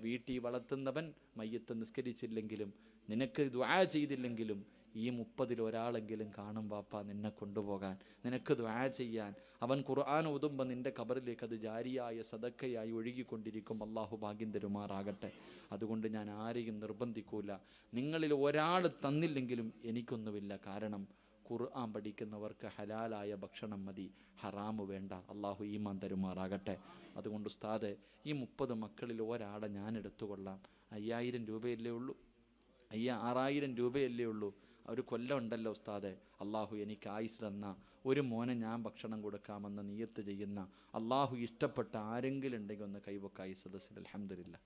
വീട്ടിൽ വളർത്തുന്നവൻ മയ്യത്ത് നിസ്കരിച്ചില്ലെങ്കിലും നിനക്ക് ദുആ ചെയ്തില്ലെങ്കിലും ഈ 30-ൽ ഒരാളെങ്കിലും കാണും വാപ്പ നിന്നെ കൊണ്ടുപോകാൻ, നിനക്ക് ദുആ ചെയ്യാൻ. അവൻ ഖുർആൻ ഓതുമ്പോൾ നിന്റെ ഖബറിലേക്ക് അത് ജാരിയായ സദക്കയായി ഒഴുകിക്കൊണ്ടിരിക്കും. അള്ളാഹു ഭാഗ്യം തരുമാറാകട്ടെ. അതുകൊണ്ട് ഞാൻ ആരെയും നിർബന്ധിക്കൂല. നിങ്ങളിൽ ഒരാൾ തന്നില്ലെങ്കിലും എനിക്കൊന്നുമില്ല. കാരണം ഖുർആൻ പഠിക്കുന്നവർക്ക് ഹലാലായ ഭക്ഷണം മതി, ഹറാമ് വേണ്ട. അള്ളാഹു ഈമാൻ തരുമാറാകട്ടെ. അതുകൊണ്ട് ഉസ്താദെ ഈ 30 മക്കളിൽ ഒരാളെ ഞാൻ എടുത്തുകൊള്ളാം. 5000 രൂപയല്ലേ ഉള്ളൂ, 6000 രൂപയല്ലേ ഉള്ളൂ. ഒരു കൊല്ലം ഉണ്ടല്ലോ ഉസ്താദെ. അള്ളാഹു എനിക്ക് ആയുസ് തന്ന ഒരു മോനെ ഞാൻ ഭക്ഷണം കൊടുക്കാമെന്ന് നിയത്ത് ചെയ്യുന്ന അള്ളാഹു ഇഷ്ടപ്പെട്ട ആരെങ്കിലും ഉണ്ടെങ്കിൽ ഒന്ന് കൈവക്കായി സദസ്സിൽ. അൽഹംദുലില്ലാ.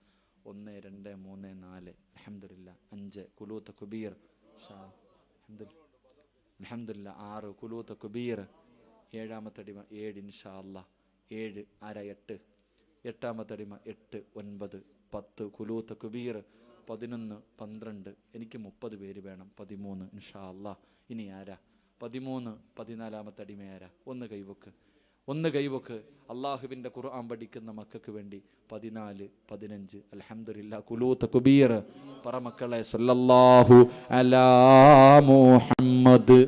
1 2 3 4 അൽഹംദുലില്ലാ. 5 കുലൂത്ത് കുബീർ അൽഹംദുലില്ലാ. 6 കുലൂത്ത് കുബീർ. 7ാമത്തെ അടിമ 7 ഇൻഷാ അല്ലാഹ്. 7 ആരാ? 8. 8ാമത്തെ അടിമ 8 9 10 കുലൂത്ത് കുബീർ. 11 12 എനിക്ക് 30 പേര് വേണം. 13 ഇൻഷാ അല്ലാഹ്. ഇനി ആരാ? 13 14ാമത്തെ അടിമ ആരാ? ഒന്ന് കൈവക്ക്. അള്ളാഹുവിൻ്റെ ഖുർആൻ പഠിക്കുന്ന മക്കൾക്ക് വേണ്ടി 14 15 അൽഹംദുലില്ലാ. കുലൂത്ത് കുബീർ. പറ മക്കളെ സല്ലല്ലാഹു അലാ മുഹമ്മദ്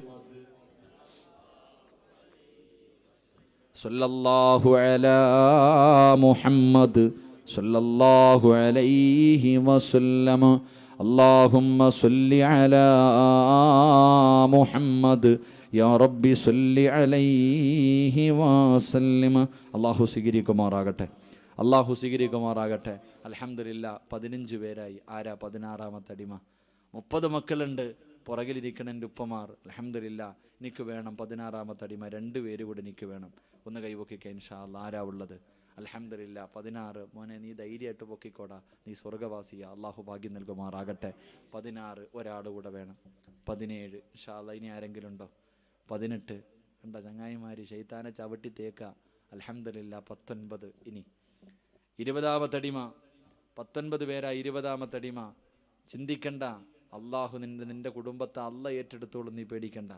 സല്ലല്ലാഹു അലാ മുഹമ്മദ് സല്ലല്ലാഹു അലൈഹി വസല്ലം. അല്ലാഹുമ്മ സല്ലി അലാ മുഹമ്മദ് യാ റബ്ബി സല്ലി അലൈഹി വസല്ലം. അല്ലാഹു സ്വീകരിക്കുമാറാകട്ടെ. അല്ലാഹു സ്വീകരിക്കുമാറാകട്ടെ. അൽഹംദുലില്ലാ. 15 പേരായി. ആരാ? 16ാമത്തെ അടിമ. 30 മക്കളുണ്ട്. പുറകിലിരിക്കണ എൻ്റെ ഉപ്പമാർ. അൽഹംദുലില്ലാ. എനിക്ക് വേണം 16ാമത്തെ അടിമ. 2 പേര് കൂടെ എനിക്ക് വേണം. ഒന്ന് കൈവക്കിക്ക ഇൻഷാ അല്ലാഹ്. ആരാ ഉള്ളത്? അൽഹംദുലില്ലാ. 16. മോനെ നീ ധൈര്യമായിട്ട് പൊക്കിക്കോടാ, നീ സ്വർഗവാസിയാ. അള്ളാഹു ഭാഗ്യം നൽകുമാറാകട്ടെ. 16 ഒരാൾ കൂടെ വേണം. 17 ഇൻഷാ അല്ലാഹ്. ഇനി ആരെങ്കിലും ഉണ്ടോ? 18 കണ്ട ചങ്ങായിമാര് ശൈത്താനെ ചവിട്ടി തേക്ക. അൽഹംദുലില്ലാ. 19. ഇനി 20ാമത്തെ അടിമ. 19 പേരാ. 20ാമത്തെ അടിമ. ചിന്തിക്കണ്ട, അള്ളാഹു നിന്റെ കുടുംബത്തെ അല്ല ഏറ്റെടുത്തോളും. നീ പേടിക്കണ്ട.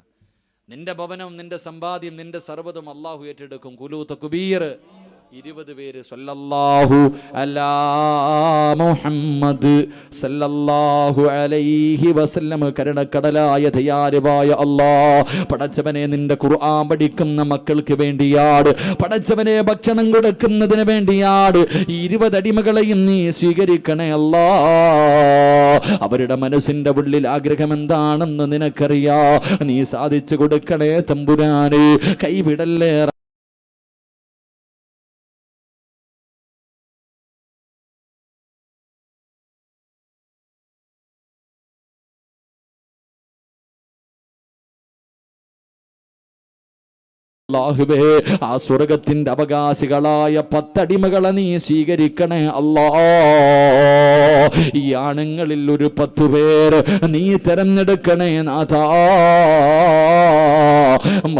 നിന്റെ ഭവനം, നിന്റെ സമ്പാദ്യം, നിന്റെ സർവ്വതും അള്ളാഹു ഏറ്റെടുക്കും. കുലൂത്ത് കുബീർ. 20 പേര്. സല്ലല്ലാഹു അലാ മുഹമ്മദ് സല്ലല്ലാഹു അലൈഹി വസല്ലം. കരുണക്കടലായ ദയാലുവായ അല്ലാഹ്, പടച്ചവനെ നിന്റെ ഖുർആൻ പഠിക്കുന്ന മക്കൾക്ക് വേണ്ടിയാണ്, പടച്ചവനെ ഭക്ഷണം കൊടുക്കുന്നതിന് വേണ്ടിയാണ് ഈ 20 അടിമകളെയും നീ സ്വീകരിക്കണേ അല്ലാഹ്. അവരുടെ മനസ്സിന്റെ ഉള്ളിൽ ആഗ്രഹം എന്താണെന്ന് നിനക്കറിയാ. നീ സാധിച്ചു കൊടുക്കണേ തമ്പുരാനെ. കൈവിടല്ലേ. അല്ലാഹുവേ, ആ സ്വർഗത്തിന്റെ അവകാശികളായ 10 അടിമകളെ നീ സ്വീകരിക്കണേ അല്ലാ. ഈ ആണുങ്ങളിൽ ഒരു 10 പേർ നീ തെരഞ്ഞെടുക്കണേ നാഥാ.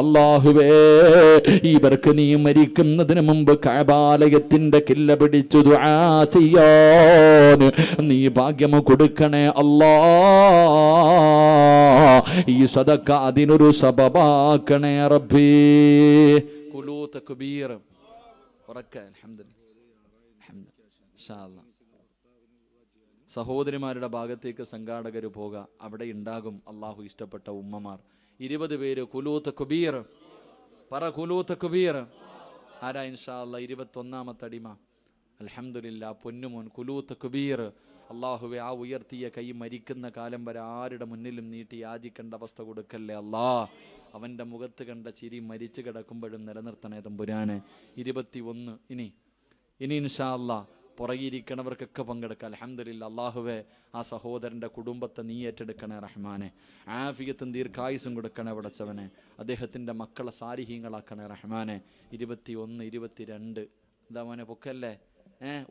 അല്ലാഹുവേ, ഇവർക്ക് നീ മരിക്കുന്നതിന് മുമ്പ് കഅബാലയത്തിന്റെ കില്ല പിടിച്ചു ദുആ ചെയ്യാൻ നീ ഭാഗ്യം കൊടുക്കണേ അല്ലാ. ഈ സദഖ അതിനൊരു സബബാക്കണേ റബ്ബി. കുലൂത്ത് കുബീർ. ഉറക്കെ അൽഹംദുലില്ലാ. സഹോദരിമാരുടെ ഭാഗത്തേക്ക് സംഘാടകർ പോക. അവിടെ ഉണ്ടാകും അള്ളാഹു ഇഷ്ടപ്പെട്ട ഉമ്മമാർ. 20 പേര്. കുലൂത്ത് കുബീർ. പറ കുലൂത്ത് കുബീർ. ആരാ? ഇൻഷാ അല്ലാഹ് 21ാമത്തെ അടിമ. അൽഹംദുലില്ലാ. പൊന്നുമോൻ കുലൂത്ത് കുബീർ. അള്ളാഹുവെ, ആ ഉയർത്തിയ കൈ മരിക്കുന്ന കാലം വരെ ആരുടെ മുന്നിലും നീട്ടി യാചിക്കേണ്ട അവസ്ഥ കൊടുക്കല്ലേ അല്ലാ. അവൻ്റെ മുഖത്ത് കണ്ട ചിരി മരിച്ചു കിടക്കുമ്പോഴും നിലനിർത്തണേ തമ്പുരാനെ. 21 ഇനി ഇൻഷാ അല്ലാഹ് പുറകിരിക്കണവർക്കൊക്കെ പങ്കെടുക്കുക. അൽഹംദുലില്ലാ. അള്ളാഹുവേ, ആ സഹോദരൻ്റെ കുടുംബത്തെ നീ ഏറ്റെടുക്കണേ റഹ്മാനെ. ആഫിയത്തും ദീർഘായുസും കൊടുക്കണേ പടച്ചവനെ. അദ്ദേഹത്തിൻ്റെ മക്കളെ സാലിഹീങ്ങളാക്കണേ റഹ്മാനെ. 21, 22 എന്താ മോനെ പൊക്കല്ലേ?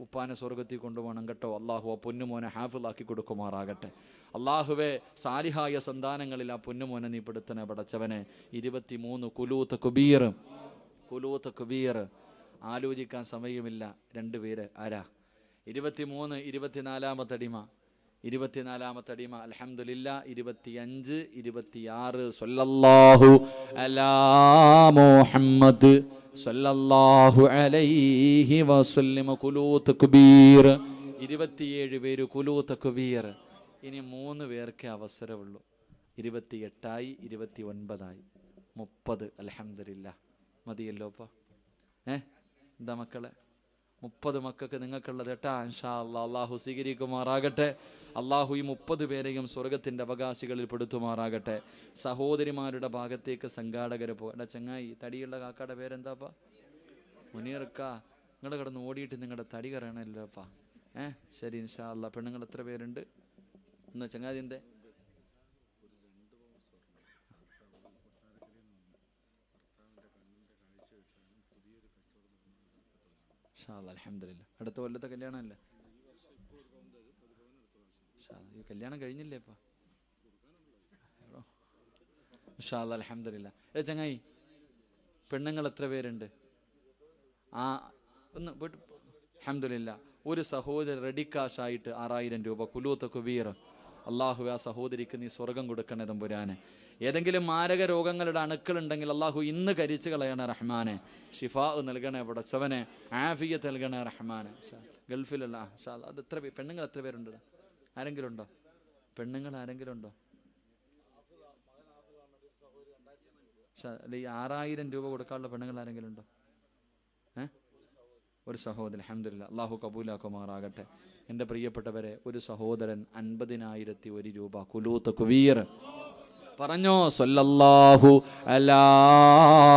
ഉപ്പാനെ സ്വർഗത്തിൽ കൊണ്ടുപോകണം കേട്ടോ. അള്ളാഹു ആ പൊന്നുമോനെ ഹാഫിളാക്കി കൊടുക്കുമാറാകട്ടെ. അള്ളാഹുവേ, സാലിഹായ സന്താനങ്ങളിൽ ആ പൊന്നുമോനെ നീ പെടുത്തണേ പടച്ചവനെ. 23 കുലൂത്ത് കുബീർ. ആലോചിക്കാൻ സമയമില്ല. 2 പേര് ആരാ? 23 24-ാമത്തെ അടിമ. 24-ാമത്തെ അടിമ അൽഹംദുലില്ലാ. 25 26 സല്ലല്ലാഹു അലാ മുഹമ്മദ് സല്ലല്ലാഹു അലൈഹി വസല്ലം കുലൂത്ത് കുബീർ. 27 പേര് കുലൂത്ത് കുബീർ. ഇനി 3 പേർക്കേ അവസരമുള്ളൂ. 28ആയി, 29ആയി, 30. അൽഹംദുലില്ലാ. മതിയല്ലോ അപ്പ. എന്താ മക്കളെ? 30 മക്കൾക്ക് നിങ്ങൾക്കുള്ളത് കേട്ടാ. ഇൻഷാ അല്ലാഹ് അള്ളാഹു സ്വീകരിക്കുമാറാകട്ടെ. അള്ളാഹു ഈ 30 പേരെയും സ്വർഗത്തിൻ്റെ അവകാശികളിൽ പെടുത്തുമാറാകട്ടെ. സഹോദരിമാരുടെ ഭാഗത്തേക്ക് സംഘാടകർ എടാ ചങ്ങായി, തടിയുള്ള കാക്കയുടെ പേരെന്താപ്പാ? മുനീർക്ക. നിങ്ങൾ കിടന്ന് ഓടിയിട്ട് നിങ്ങളുടെ തടി കറയണല്ലോപ്പാ. ശരി ഇൻഷാ അല്ലാഹ്. പെണ്ണുങ്ങൾ എത്ര പേരുണ്ട്? ഒന്ന് ചങ്ങാതി എന്തേ? അൽഹംദുലില്ലാ. അടുത്ത കൊല്ലത്തെ കല്യാണമല്ലേ? ഈ കല്യാണം കഴിഞ്ഞില്ലേ ഇപ്പൊ? അൽഹംദുലില്ലാ. ചങ്ങായി, പെണ്ണുങ്ങൾ എത്ര പേരുണ്ട്? ഒന്ന് അൽഹംദുലില്ലാ. ഒരു സഹോദരൻ റെഡി കാശായിട്ട് 6000 രൂപ കുലൂത്ത് കുബീർ. അള്ളാഹു ആ സഹോദരിക്ക് നീ സ്വർഗം കൊടുക്കണേ തമ്പുരാനെ. ഏതെങ്കിലും മാരക രോഗങ്ങളുടെ അണുക്കളുണ്ടെങ്കിൽ അള്ളാഹു ഇന്ന് കരിച്ചു കളയണേ റഹ്മാനെ. ഷിഫാ നൽകണേ പടച്ചവനെ. ആഫിയത്ത് നൽകണേ റഹ്മാനെ. ഗൾഫിലല്ല. അത് എത്ര പെണ്ണുങ്ങൾ എത്ര പേരുണ്ട്? ആരെങ്കിലും ഉണ്ടോ? പെണ്ണുങ്ങൾ ആരെങ്കിലും ഉണ്ടോ? ഈ 6000 രൂപ കൊടുക്കാനുള്ള പെണ്ണുങ്ങൾ ആരെങ്കിലും ഉണ്ടോ? ഒരു സഹോദരൻ. അൽഹംദുലില്ലാ. അള്ളാഹു കബൂലാക്കുമാറാകട്ടെ. എൻ്റെ പ്രിയപ്പെട്ടവരെ, ഒരു സഹോദരൻ 50,001 രൂപ കുലൂത്ത് കുബീർ. പറഞ്ഞോ സല്ലല്ലാഹു അലാ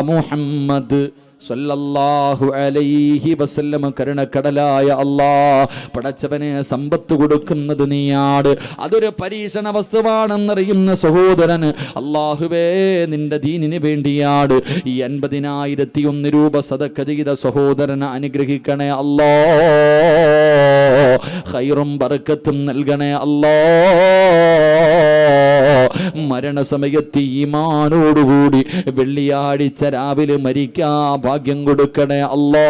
മുഹമ്മദ് സല്ലല്ലാഹു അലൈഹി വസല്ലം. കരുണക്കടലായ അല്ലാഹ്, പടച്ചവനെ സമ്പത്ത് കൊടുക്കുന്നത് നീയാണ്. അതൊരു പരീക്ഷണ വസ്തുവാണെന്നറിയുന്ന സഹോദരൻ, അല്ലാഹുവേ നിന്റെ ദീനിന് വേണ്ടിയാണ് ഈ 50,001 രൂപ സദഖ ചെയ്ത സഹോദരനെ അനുഗ്രഹിക്കണേ അല്ലാഹ്. ഖൈറും ബറക്കത്തും നൽകണേ അല്ലാഹ്. മരണസമയത്ത് ഈമാനോടുകൂടി വെള്ളിയാഴ്ച രാവിലെ മരിക്കാൻ ഭാഗ്യം കൊടുക്കണേ അല്ലാഹ്.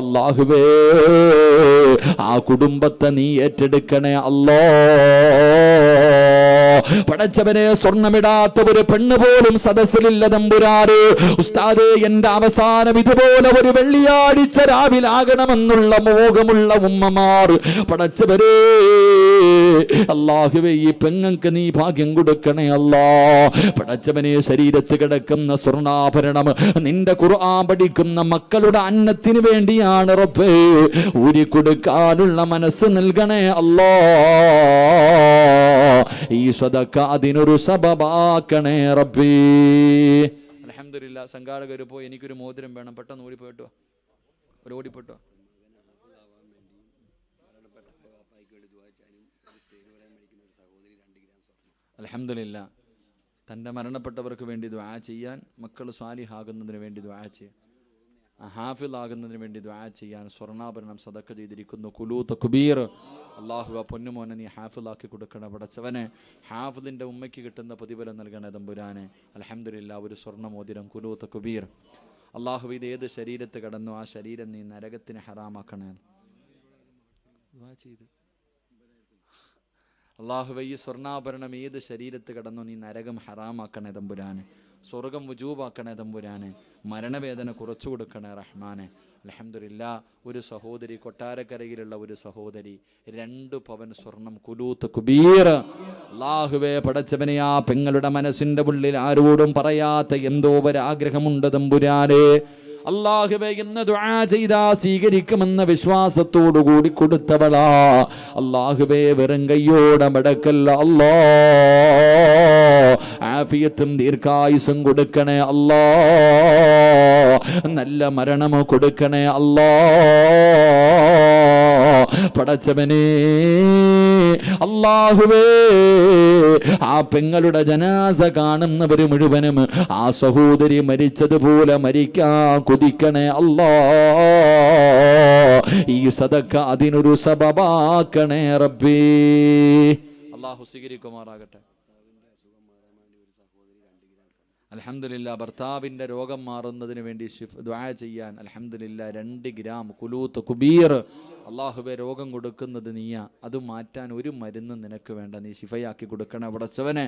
അല്ലാഹുവേ, ആ കുടുംബത്തെ നീ ഏറ്റെടുക്കണേ അല്ലാഹ്. പടച്ചവനെ, സ്വർണ്ണമിടാത്ത ഒരു പെണ്ണ് പോലും സദസ്സിലില്ല തമ്പുരാനെ. ഉസ്താദേ, എന്റെ അവസാനം ഇതുപോലെ ഒരു വെള്ളിയാഴ്ച രാവിലാകണമെന്നുള്ള മോഹമുള്ള ഉമ്മമാർ, പടച്ചവരെ അല്ലാഹുവേ, ഈ പെങ്ങൾക്ക് നീ ഭാഗ്യം കൊടുക്കണേ അല്ലാഹ്. പടച്ചവനെ, ശരീരത്ത് കിടക്കുന്ന സ്വർണ്ണാഭരണം നിന്റെ ഖുർആൻ പഠിക്കുന്ന മക്കളുടെ അന്നത്തിന് വേണ്ടിയാണ് റബ്ബേ. ഊരിക്കൊടുക്കാനുള്ള മനസ്സ് നൽകണേ അല്ലാഹ്. ഈ സദഖ അതിനൊരു സബബാക്കണേ റബ്ബേ. അൽഹംദുലില്ലാ. സംഘാടകർ പോയി എനിക്കൊരു മോതിരം വേണം, പെട്ടെന്ന് ഓടിപ്പോയിട്ടോ. ഓടിപ്പോട്ടോ. അൽഹംദുലില്ലാ. തൻ്റെ മരണപ്പെട്ടവർക്ക് വേണ്ടി ദുആ ചെയ്യാൻ, മക്കൾ സ്വാലിഹാകുന്നതിന് വേണ്ടി ദുആ ചെയ്യാൻ, ഹാഫിളാകുന്നതിന് വേണ്ടി ദുആ ചെയ്യാൻ സ്വർണ്ണാഭരണം സദഖ ചെയ്തിരിക്കുന്നു കുലൂത്ത് കുബീർ. അല്ലാഹു ആ പൊന്നുമോനെ നീ ഹാഫിളാക്കി കൊടുക്കണേ പടച്ചവനെ. ഹാഫിളിൻ്റെ ഉമ്മയ്ക്ക് കിട്ടുന്ന പ്രതിഫലം നൽകണേ തമ്പുരാനെ. അൽഹംദുലില്ലാ. ഒരു സ്വർണ്ണമോതിരം കുലൂത്ത് കുബീർ. അല്ലാഹു ഇത് ഏത് ശരീരത്ത് കടന്നു ആ ശരീരം നീ നരകത്തിന് ഹറാമാക്കണേ. ദുആ ചെയ്ത് അല്ലാഹുവേ, ഈ സ്വർണ്ണാഭരണം ഏത് ശരീരത്ത് കടന്നു നീ നരകം ഹറാമാക്കണേ തമ്പുരാനെ. സ്വർഗം വുജൂബാക്കണേ തമ്പുരാനെ. മരണവേദന കുറച്ചു കൊടുക്കണേ റഹ്മാനെ. അൽഹംദുലില്ലാ. ഒരു സഹോദരി, കൊട്ടാരക്കരയിലുള്ള ഒരു സഹോദരി 2 പവൻ സ്വർണം കുലൂത്ത് കുബീർ. അല്ലാഹുവേ, പടച്ചവനെ, ആ പെങ്ങളുടെ മനസ്സിൻ്റെ ഉള്ളിൽ ആരോടും പറയാത്ത എന്തോ ഒരാഗ്രഹമുണ്ട് തമ്പുരാനെ. അല്ലാഹുവേ ഇന്ന് ദുആ ചെയ്താ സ്വീകരിക്കുമെന്ന വിശ്വാസത്തോടു കൂടി കൊടുത്തവളാ. അല്ലാഹുവേ വെറും കയ്യോടെ മടക്കല്ല അല്ലാ, ആഫിയത്തും ദീർഘായുസും കൊടുക്കണേ അല്ലാ, നല്ല മരണമോ കൊടുക്കണേ അല്ലാ. പടച്ചവനേ അല്ലാഹുവേ, ആ പെങ്ങളുടെ ജനാസ കാണുന്നവര് മുഴുവനും ആ സഹോദരി മരിച്ചതുപോലെ മരിക്കാൻ കൊതിക്കണേ അല്ലാ. ഈ സദക്ക അതിനൊരു സബബാക്കണേ റബ്ബേ. അല്ലാഹു സ്വീകരിക്കുമാറാകട്ടെ. അൽഹംദുലില്ലാ, ഭർത്താവിൻ്റെ രോഗം മാറുന്നതിന് വേണ്ടി ദുആ ചെയ്യാൻ അൽഹംദുലില്ലാ 2 ഗ്രാം കുലൂത്ത് കുബീർ അല്ലാഹുവേ രോഗം കൊടുക്കുന്നത് നീയാ, അത് മാറ്റാൻ ഒരു മരുന്നും നിനക്ക് വേണ്ട, നീ ശിഫയാക്കി കൊടുക്കണേ പടച്ചവനെ,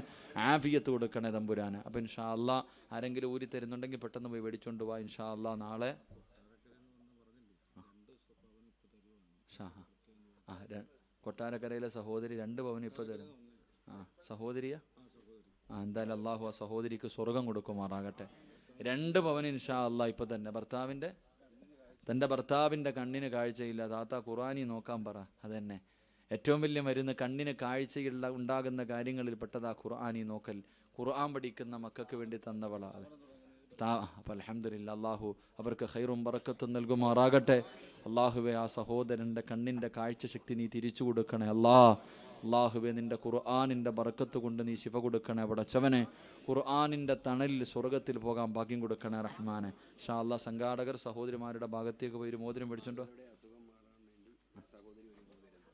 ആഫിയത്ത് കൊടുക്കണേ തമ്പുരാനെ. അപ്പം ഇൻഷാ അല്ലാ ആരെങ്കിലും ഊരി തരുന്നുണ്ടെങ്കിൽ പെട്ടെന്ന് പോയി മേടിച്ചോണ്ട് പോവാ. ഇൻഷാ അല്ലാ നാളെ കൊട്ടാരക്കരയിലെ സഹോദരി 2 പവന് ഇപ്പോൾ തരും. സഹോദരിയാ? എന്തായാലും അള്ളാഹു ആ സഹോദരിക്ക് സ്വർഗം കൊടുക്കുമാറാകട്ടെ. 2 പവന് ഇൻഷാ അല്ലാ ഇപ്പൊ തന്നെ തൻ്റെ ഭർത്താവിൻ്റെ കണ്ണിന് കാഴ്ചയില്ല, താത്ത ഖുർആനി നോക്കാൻ പറ. അതന്നെ ഏറ്റവും വലിയ മരുന്ന്. കണ്ണിന് കാഴ്ചയുള്ള ഉണ്ടാകുന്ന കാര്യങ്ങളിൽ പെട്ടതാ ഖുർആനി നോക്കൽ. ഖുർആൻ പഠിക്കുന്ന മക്കൾക്ക് വേണ്ടി തന്നവളാ. അപ്പം അൽഹംദുലില്ലാ, അള്ളാഹു അവർക്ക് ഖൈറും ബറക്കത്തും നൽകുമാറാകട്ടെ. അള്ളാഹുവെ ആ സഹോദരൻ്റെ കണ്ണിൻ്റെ കാഴ്ചശക്തി നീ തിരിച്ചു കൊടുക്കണേ അള്ളാഹുവെ, നിൻ്റെ ഖുർആനിൻ്റെ ബറക്കത്ത് കൊണ്ട് നീ ശിഫ കൊടുക്കണേ പടച്ചവനെ. ഖുർആനിൻ്റെ തണലിൽ സ്വർഗത്തിൽ പോകാൻ ഭാഗ്യം കൊടുക്കണേ റഹ്മാനെ. ഇൻഷാ അല്ലാഹ് സംഘാടകർ സഹോദരിമാരുടെ ഭാഗത്തേക്ക് പോയി ഒരു മോതിരം മേടിച്ചോണ്ടോ.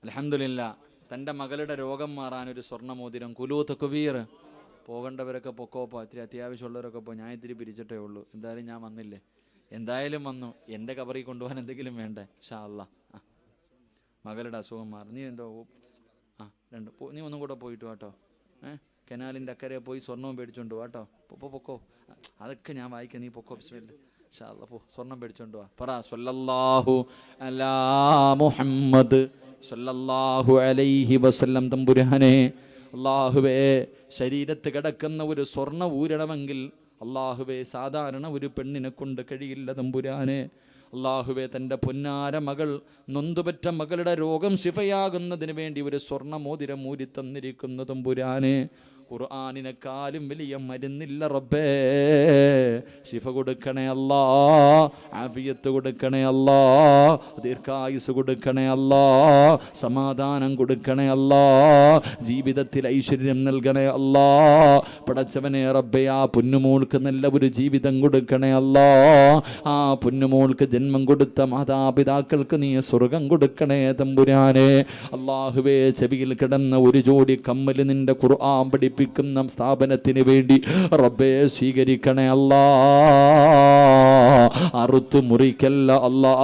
അൽഹംദുലില്ലാ, തൻ്റെ മകളുടെ രോഗം മാറാൻ ഒരു സ്വർണ്ണ മോതിരം കുലൂത്ത് കുബീർ. പോകേണ്ടവരൊക്കെ പൊക്കോപ്പോ, ഇത്തിരി അത്യാവശ്യമുള്ളവരൊക്കെ പോ. ഞാൻ ഇത്തിരി പിരിച്ചിട്ടേ ഉള്ളൂ. എന്തായാലും ഞാൻ വന്നില്ലേ, എന്തായാലും വന്നു. എൻ്റെ കബറിൽ കൊണ്ടുപോകാൻ എന്തെങ്കിലും വേണ്ടേ? ഇൻഷാ അല്ലാഹ് മകളുടെ അസുഖം മാറി. നീ എന്തോ 2 നീ ഒന്നും കൂടെ പോയിട്ട് വാട്ടോ. കനാലിൻ്റെ അക്കരെ പോയി സ്വർണ്ണവും പേടിച്ചോണ്ട് വാട്ടോ. പൊക്കോ, അതൊക്കെ ഞാൻ വായിക്കാം, നീ പൊക്കോ. ബിസ്മില്ലാ, ഇൻഷാ അല്ലാഹ് പോ, സ്വർണ്ണം പേടിച്ചോണ്ട് വാ. പറ സ്വല്ലല്ലാഹു അലാ മുഹമ്മദ് സ്വല്ലല്ലാഹു അലൈഹി വസല്ലം. തമ്പുരാനെ അല്ലാഹുവേ, ശരീരത്ത് കിടക്കുന്ന ഒരു സ്വർണ്ണ ഊരണമെങ്കിൽ അല്ലാഹുവേ സാധാരണ ഒരു പെണ്ണിനെ കൊണ്ട് കഴിയില്ല തമ്പുരാനെ. അല്ലാഹുവേ, തൻ്റെ പൊന്നാര മകൾ, നൊന്തുപറ്റ മകളുടെ രോഗം ശിഫയാകുന്നതിന് വേണ്ടി ഒരു സ്വർണ്ണ മോതിരം ഊരി തന്നിരിക്കുന്നു തമ്പുരാനെ. ഖുർആനിനെക്കാളും വലിയ മരുന്നില്ല റബ്ബേ. ശിഫ കൊടുക്കണേ അല്ലാ, ആഫിയത്ത് കൊടുക്കണേ അല്ലാ, ദീർഘായുസ് കൊടുക്കണേ അല്ലാ, സമാധാനം കൊടുക്കണേ അല്ലാ, ജീവിതത്തിൽ ഐശ്വര്യം നൽകണേ അല്ലാ. പടച്ചവനെ റബ്ബേ, ആ പൊന്നുമോൾക്ക് നല്ല ഒരു ജീവിതം കൊടുക്കണേ അല്ലാ. ആ പൊന്നുമോൾക്ക് ജന്മം കൊടുത്ത മാതാപിതാക്കൾക്ക് നീ സ്വർഗം കൊടുക്കണേ തമ്പുരാനെ. അല്ലാഹുവേ, ചെവിയിൽ കിടന്ന ഒരു ജോഡി കമ്മൽ നിന്റെ ഖുർആൻ പഠിപ്പിക്കുന്ന സ്ഥാപനത്തിന് വേണ്ടി റബ്ബേ സ്വീകരിക്കണേ അല്ലാ. അറുത്തു മുറിക്കല്ല അല്ലാ,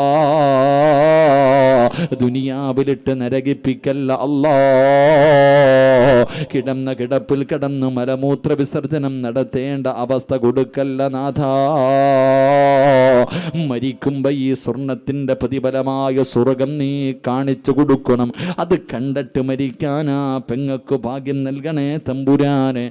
ദുനിയാവിലിട്ട് നരകിപ്പിക്കല്ല അല്ലാ. കിടന്ന കിടപ്പിൽ കിടന്ന് മലമൂത്ര വിസർജനം നടത്തേണ്ട അവസ്ഥ കൊടുക്കല്ല നാഥാ. മരിക്കുമ്പോ ഈ സ്വർണത്തിന്റെ പ്രതിഫലമായ സ്വർഗം നീ കാണിച്ചു കൊടുക്കണം. അത് കണ്ടിട്ട് മരിക്കാനാ പെങ്ങക്ക് ഭാഗ്യം നൽകണേ തമ്പുരാനെ.